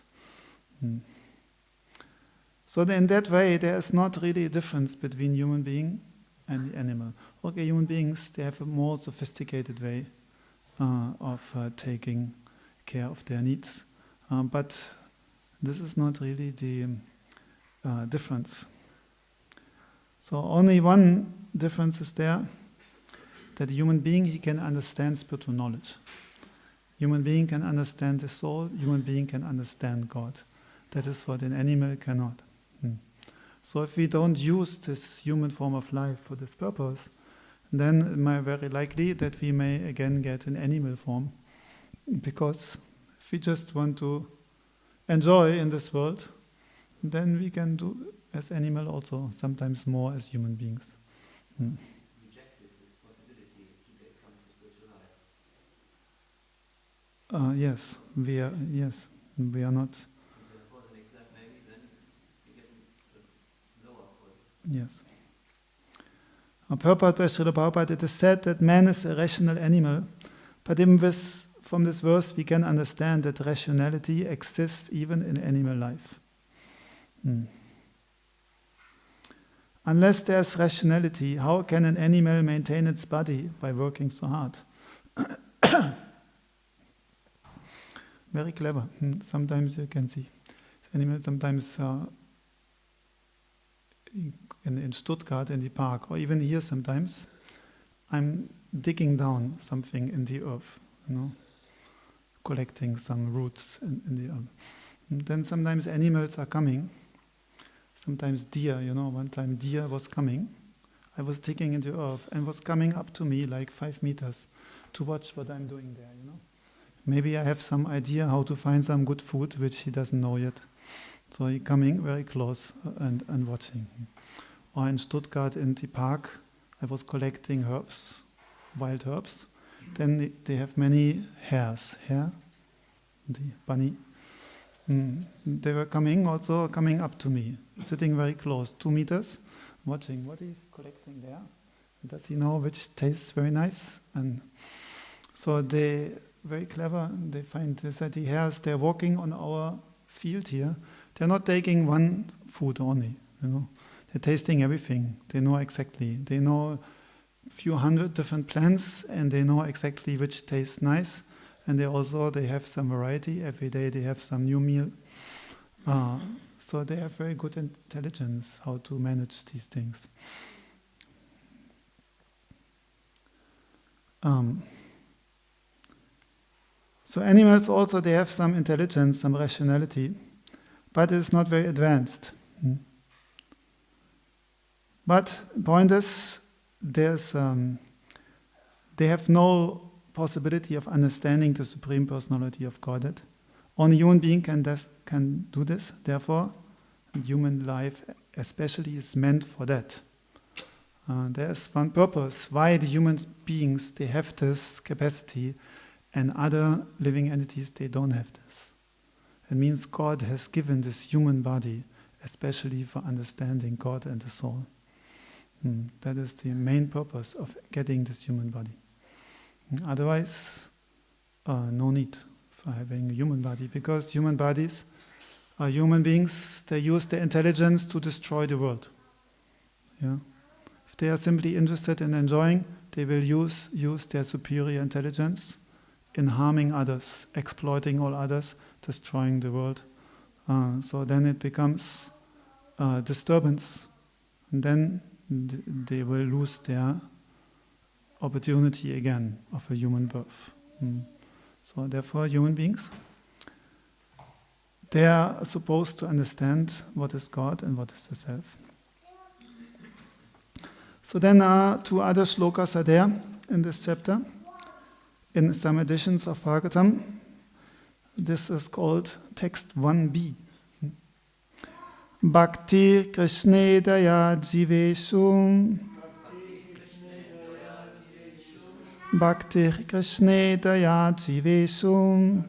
So in that way, there is not really a difference between human being and the animal. Okay, human beings, they have a more sophisticated way of taking care of their needs, but this is not really the difference. So only one difference is there, that a human being, he can understand spiritual knowledge. Human being can understand the soul, human being can understand God. That is what an animal cannot. So if we don't use this human form of life for this purpose, then it might very likely that we may again get an animal form. Because if we just want to enjoy in this world, then we can do as animal also, sometimes more as human beings. Rejected this possibility to come to spiritual life. Yes, we are not. Therefore, the next life maybe then we get the lower body. Yes. Purport by Srila Prabhupada, it is said that man is a rational animal, but even from this verse we can understand that rationality exists even in animal life. Unless there's rationality, how can an animal maintain its body by working so hard? Very clever. Sometimes you can see animals sometimes in Stuttgart in the park, or even here sometimes, I'm digging down something in the earth, collecting some roots in the earth. And then sometimes animals are coming. Sometimes deer, one time deer was coming. I was digging into earth and was coming up to me like 5 meters to watch what I'm doing there, Maybe I have some idea how to find some good food which he doesn't know yet. So he coming very close and watching. Or in Stuttgart in the park, I was collecting herbs, wild herbs. Then they have many hares, the bunny. They were coming up to me, sitting very close, 2 meters, watching what he's collecting there. Does he know which tastes very nice? And so they, very clever, they find this that the hares, they're walking on our field here. They're not taking one food only, They're tasting everything. They know exactly. They know a few hundred different plants, and they know exactly which tastes nice. And they have some variety. Every day they have some new meal. So they have very good intelligence how to manage these things. So animals also, they have some intelligence, some rationality, but it's not very advanced. But the point is, they have no possibility of understanding the Supreme Personality of Godhead. Only human being can do this. Therefore, human life especially is meant for that. There's one purpose why the human beings, they have this capacity, and other living entities, they don't have this. It means God has given this human body especially for understanding God and the soul. That is the main purpose of getting this human body. Otherwise, no need for having a human body, because human bodies are human beings. They use their intelligence to destroy the world. If they are simply interested in enjoying, they will use their superior intelligence in harming others, exploiting all others, destroying the world. So then it becomes disturbance, and then they will lose their opportunity again of a human birth. So therefore, human beings, they are supposed to understand what is God and what is the self. So then 2 other shlokas are there in this chapter. In some editions of Bhagavatam, this is called text 1b. Bhakti Krishne Daya Jiveshu. Bhakti Krishne Daya Jiveshu.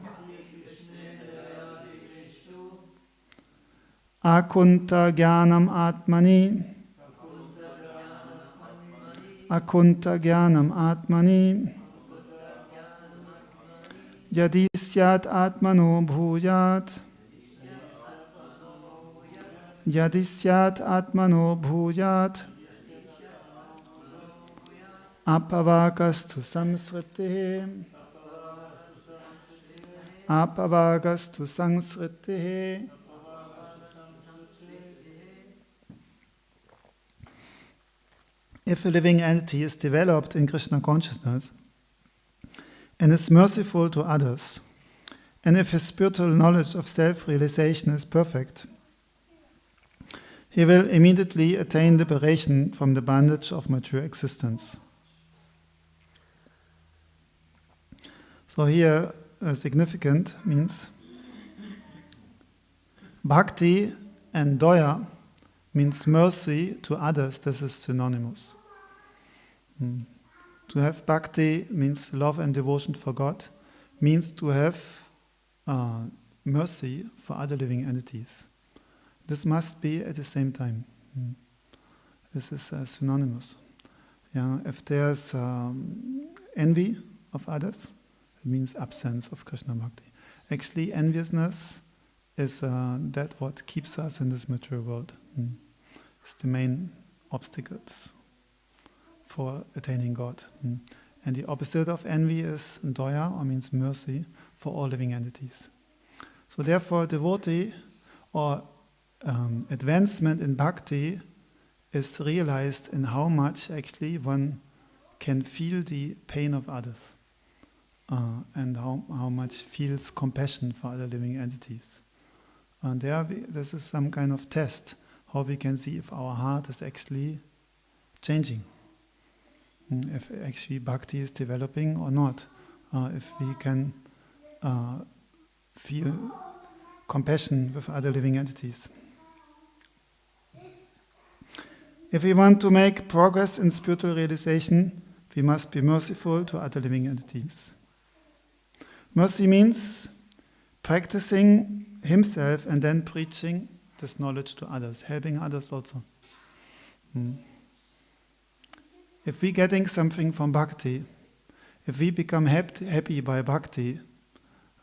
Akunta Jnanam Atmani. Akunta Jnanam Atmani. Yadisyat Atmano Bhujat. Yadisyat Atmano Bhujat. Apavagastu samsritihi. Apavagastu samsritihi. If a living entity is developed in Krishna consciousness and is merciful to others, and if his spiritual knowledge of self-realization is perfect, he will immediately attain liberation from the bondage of mature existence. So here, significant means bhakti and daya means mercy to others. This is synonymous. To have bhakti means love and devotion for God, means to have mercy for other living entities. This must be at the same time. This is synonymous. Yeah, if there's envy of others, it means absence of Krishna bhakti. Actually, enviousness is that what keeps us in this mature world. It's the main obstacles for attaining God. And the opposite of envy is daya, or means mercy, for all living entities. So therefore, devotee or advancement in bhakti is realized in how much actually one can feel the pain of others and how much feels compassion for other living entities. And this is some kind of test, how we can see if our heart is actually changing, if actually bhakti is developing or not, if we can feel compassion with other living entities. If we want to make progress in spiritual realization, we must be merciful to other living entities. Mercy means practicing himself and then preaching this knowledge to others, helping others also. If we're getting something from bhakti, if we become happy by bhakti,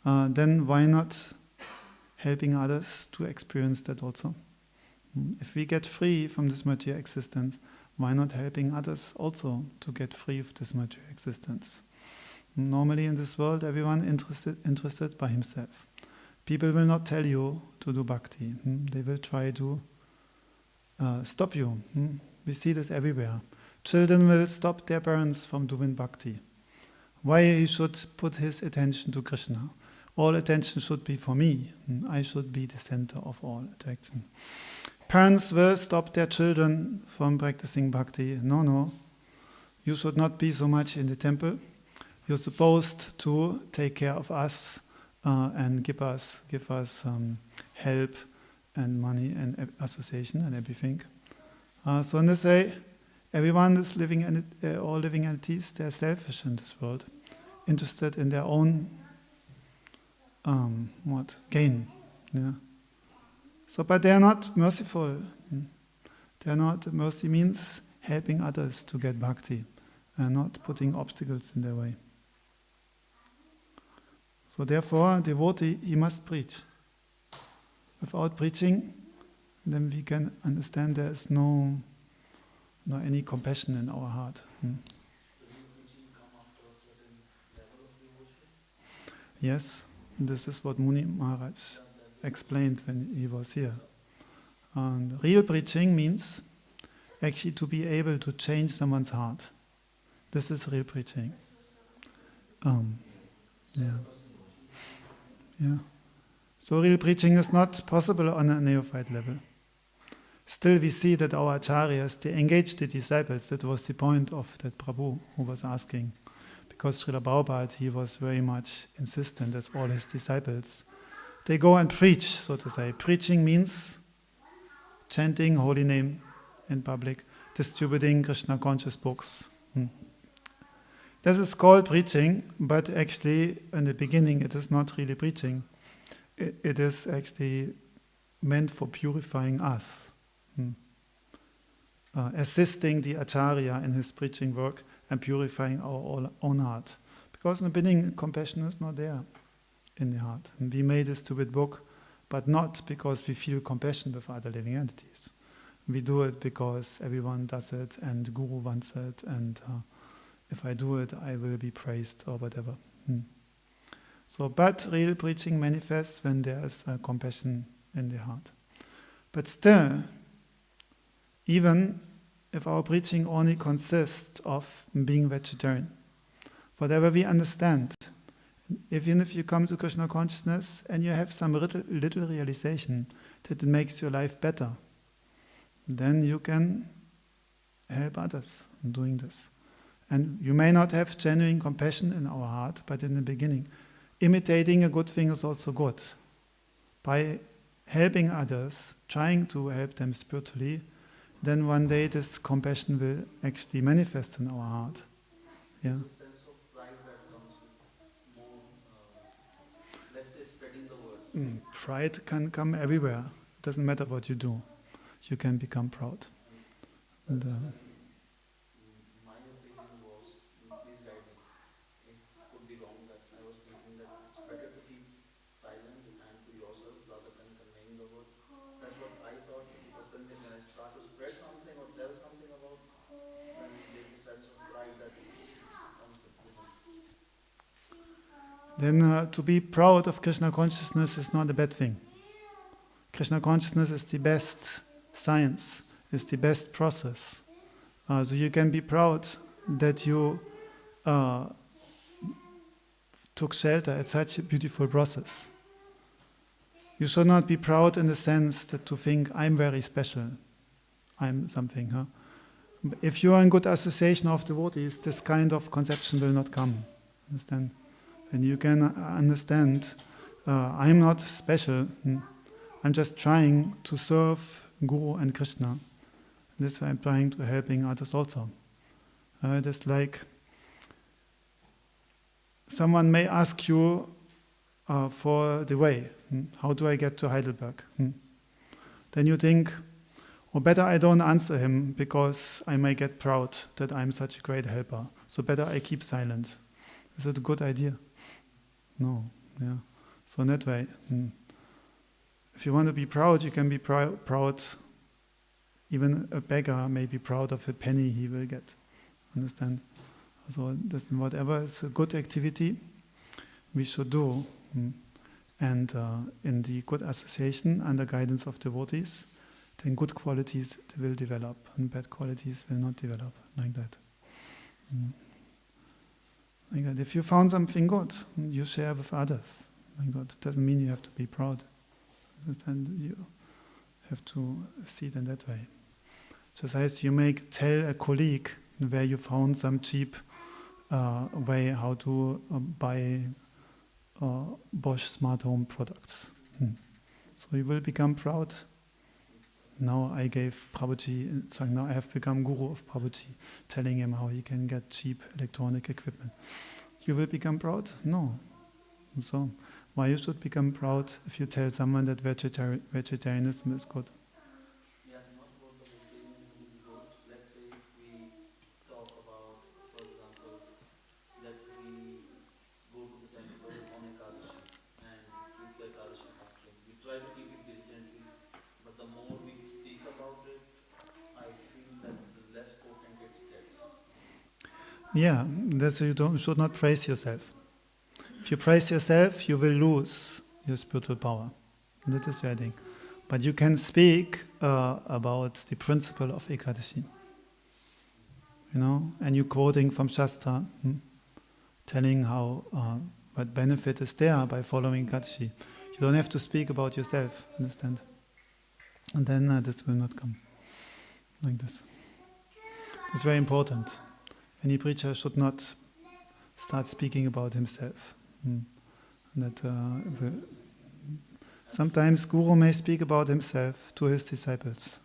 then why not helping others to experience that also? If we get free from this material existence, why not helping others also to get free of this material existence? Normally in this world, everyone interested by himself. People will not tell you to do bhakti. They will try to stop you. We see this everywhere. Children will stop their parents from doing bhakti. Why he should put his attention to Krishna? All attention should be for me. I should be the center of all attraction. Parents will stop their children from practicing bhakti. No. You should not be so much in the temple. You're supposed to take care of us and give us help and money and association and everything. So in this way, everyone is living, all living entities, they're selfish in this world, interested in their own gain. Yeah. So, but they are not merciful. They are not. Mercy means helping others to get bhakti and not putting obstacles in their way. So therefore, devotee, he must preach. Without preaching, then we can understand there is no any compassion in our heart. Yes, this is what Muni Maharaj explained when he was here. And real preaching means actually to be able to change someone's heart. This is real preaching. Yeah. So real preaching is not possible on a neophyte level. Still we see that our acharyas, they engage the disciples. That was the point of that Prabhu who was asking. Because Srila Prabhupada, he was very much insistent that all his disciples, they go and preach, so to say. Preaching means chanting holy name in public, distributing Krishna conscious books. This is called preaching, but actually in the beginning it is not really preaching. It is actually meant for purifying us. Assisting the acharya in his preaching work and purifying our own heart. Because in the beginning compassion is not there in the heart. And we made a stupid book, but not because we feel compassion with other living entities. We do it because everyone does it and Guru wants it, and if I do it, I will be praised or whatever. So, but real preaching manifests when there is compassion in the heart. But still, even if our preaching only consists of being vegetarian, whatever we understand, even if you come to Krishna consciousness and you have some little realization that it makes your life better, then you can help others in doing this. And you may not have genuine compassion in our heart, but in the beginning, imitating a good thing is also good. By helping others, trying to help them spiritually, then one day this compassion will actually manifest in our heart. Yeah. There's a sense of pride that comes with more, let's say, spreading the word. Pride can come everywhere. It doesn't matter what you do. You can become proud. And, my opinion was, please guide me, it could be wrong, that I was thinking that it's better to keep silent and to yourself rather than conveying the word. That's what I thought, because when I start to spread something or tell something about, then there's a sense of pride that comes with it. then to be proud of Krishna consciousness is not a bad thing. Krishna consciousness is the best science, is the best process. So you can be proud that you took shelter at such a beautiful process. You should not be proud in the sense that to think, I'm very special, I'm something. Huh? If you are in good association of devotees, this kind of conception will not come. Understand? And you can understand, I'm not special, I'm just trying to serve Guru and Krishna. That's why I'm trying to helping others also. It is like someone may ask you for the way. How do I get to Heidelberg? Then you think, or better I don't answer him because I may get proud that I'm such a great helper. So better I keep silent. Is it a good idea? No. Yeah. So in that way, if you want to be proud, you can be proud. Even a beggar may be proud of a penny he will get. Understand? So this, whatever is a good activity, we should do. And in the good association under guidance of devotees, then good qualities will develop and bad qualities will not develop like that. Like that. If you found something good, you share with others. Like that. It doesn't mean you have to be proud. Understand? You have to see it in that way. Just as you may tell a colleague where you found some cheap way how to buy Bosch smart home products. So you will become proud. Now I gave Prabhuji, so now I have become Guru of Prabhuji, telling him how he can get cheap electronic equipment. You will become proud? No. So why you should become proud if you tell someone that vegetarianism is good? Yeah, not about the vegetarianism is good. Let's say if we talk about, for example, that we go to the temple on Ekadashi and keep the Ekadashi fasting. We try to keep it diligently, but the more we speak about it, I feel that the less potent it gets. Yeah, that's you should not praise yourself. If you praise yourself, you will lose your spiritual power. That is the thing. But you can speak about the principle of Ekadashi. And you're quoting from Shastra, telling how what benefit is there by following Ekadashi. You don't have to speak about yourself, understand? And then this will not come like this. It's very important. Any preacher should not start speaking about himself. That sometimes Guru may speak about himself to his disciples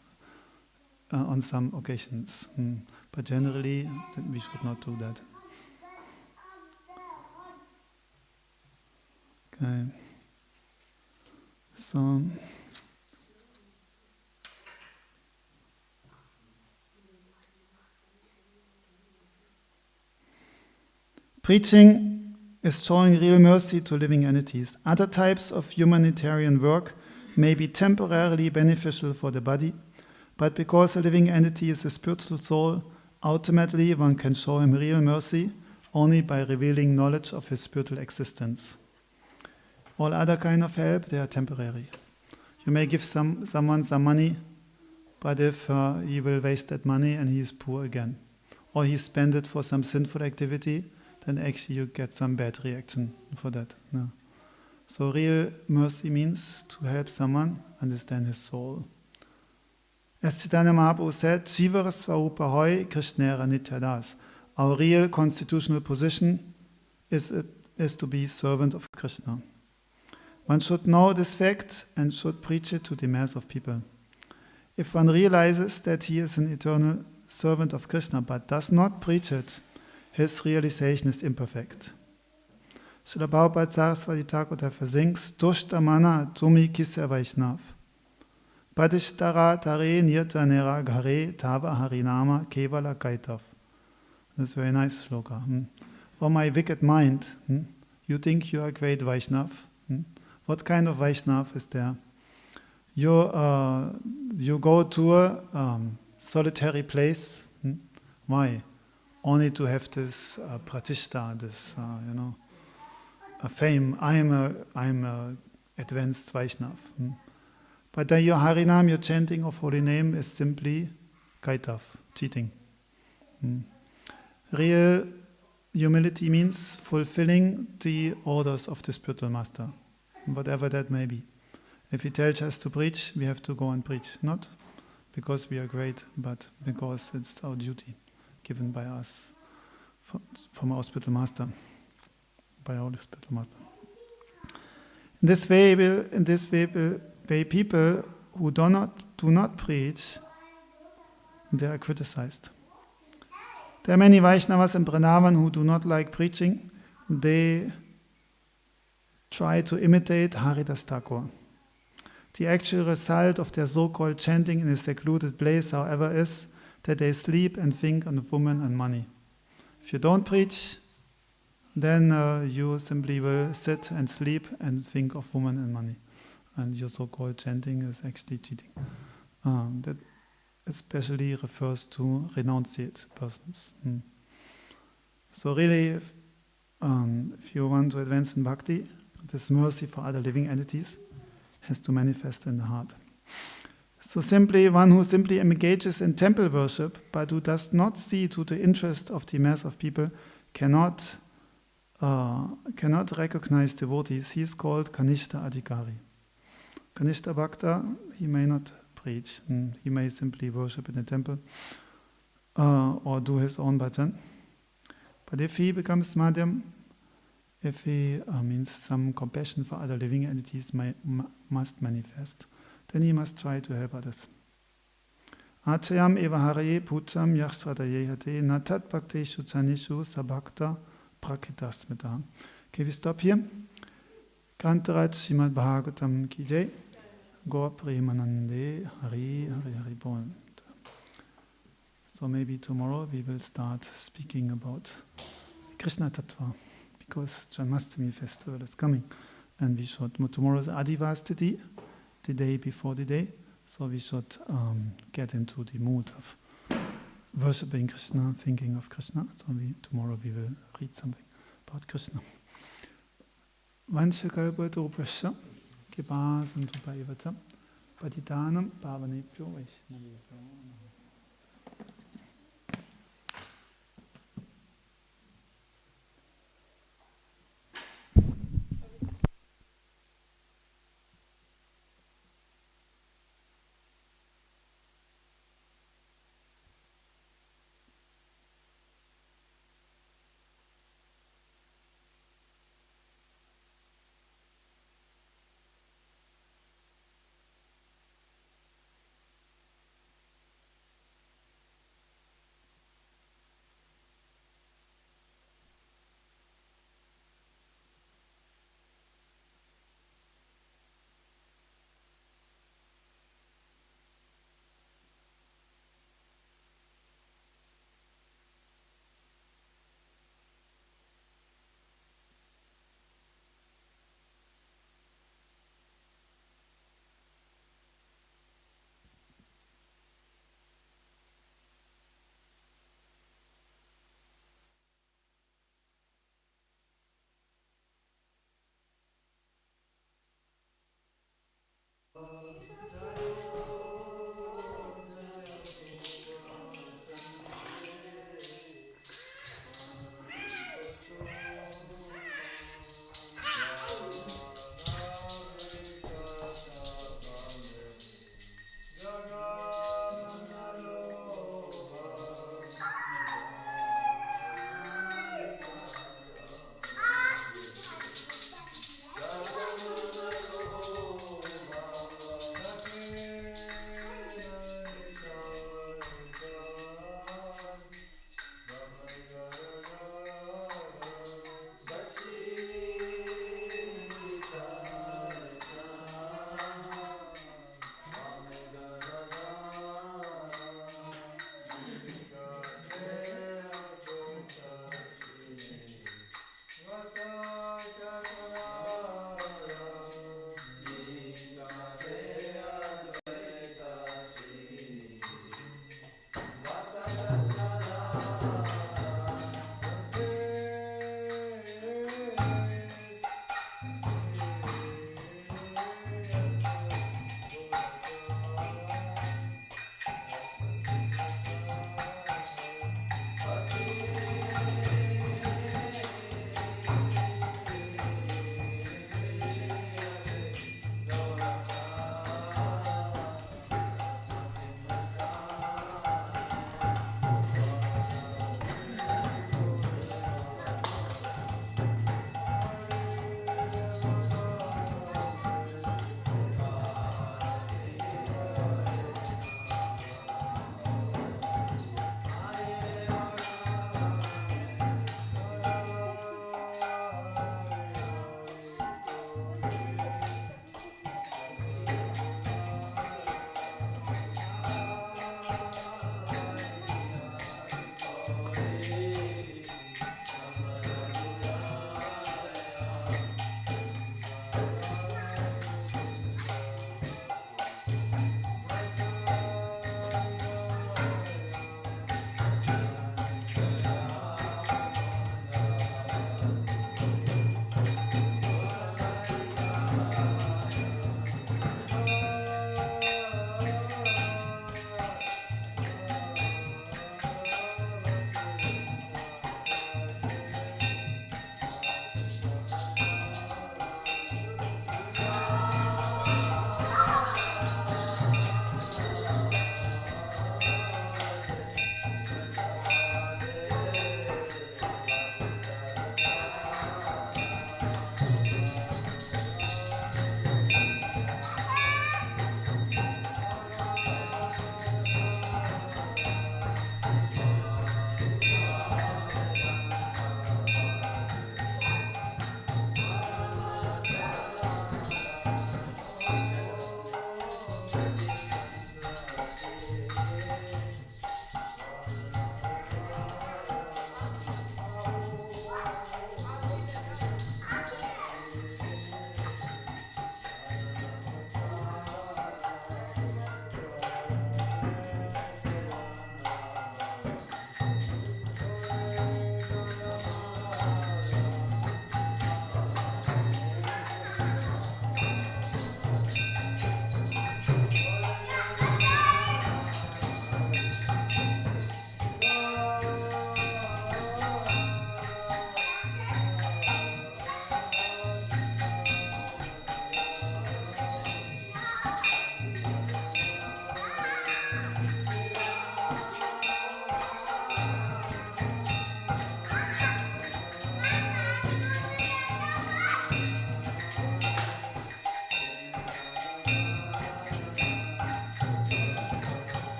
on some occasions, but generally we should not do that. Okay. So preaching is showing real mercy to living entities. Other types of humanitarian work may be temporarily beneficial for the body, but because a living entity is a spiritual soul, ultimately one can show him real mercy only by revealing knowledge of his spiritual existence. All other kind of help, they are temporary. You may give someone some money But if he will waste that money and he is poor again, or he spend it for some sinful activity, then actually you get some bad reaction for that. No. So real mercy means to help someone understand his soul. As Chaitanya Mahaprabhu said, Jivara Swarupa Hoy Krishnera Nityadas. Our real constitutional position is to be servant of Krishna. One should know this fact and should preach it to the mass of people. If one realizes that he is an eternal servant of Krishna but does not preach it, his realization is imperfect. Srila Prabhupada Saraswati Thakur therefore sings, Dushta mana tumi kisse Vaishnav. Padishtara tare nirta nera ghare tava harinama kevala kaitav. That's a very nice shloka. Oh my wicked mind, you think you are a great Vaishnav? What kind of Vaishnav is there? You go to a solitary place. Why? Only to have this pratishta, this a fame. I'm a advanced Vaishnav. But then your Harinam, your chanting of holy name is simply kaitav, cheating. Real humility means fulfilling the orders of the spiritual master, whatever that may be. If he tells us to preach, we have to go and preach. Not because we are great, but because it's our duty given by us from our spiritual master, by our spiritual master. In this way, people who do not preach, they are criticized. There are many Vaishnavas in Vrindavan who do not like preaching. They try to imitate Haridas Thakur. The actual result of their so-called chanting in a secluded place, however, is that they sleep and think on women and money. If you don't preach, then you simply will sit and sleep and think of women and money. And your so-called chanting is actually cheating. That especially refers to renunciate persons. So really, if you want to advance in bhakti, this mercy for other living entities has to manifest in the heart. So simply, one who simply engages in temple worship, but who does not see to the interest of the mass of people, cannot recognize devotees. He is called Kanishta Adhikari. Kanishta Bhakta, he may not preach. He may simply worship in the temple or do his own bhajan. But if he becomes madhyam, if he means some compassion for other living entities must manifest, then he must try to help others. Achayam eva haraye pucham yashtradaye hate natat bhakteshu chanishu sabhakta prakritasmita. Okay, we stop here. Kantarat Srimad Bhagavatam ki jai. Gaur Premanande Hari Hari Hari Bol. So maybe tomorrow we will start speaking about Krishna Tattva, because Janmashtami festival is coming, and we should. Tomorrow is Adivastiti, the day before the day, so we should get into the mood of worshipping Krishna, thinking of Krishna. So tomorrow we will read something about Krishna. Vanchakalpatarupasya Kripa Santupayavata Patitanam Pavanebhyo Vaishnavebhyo.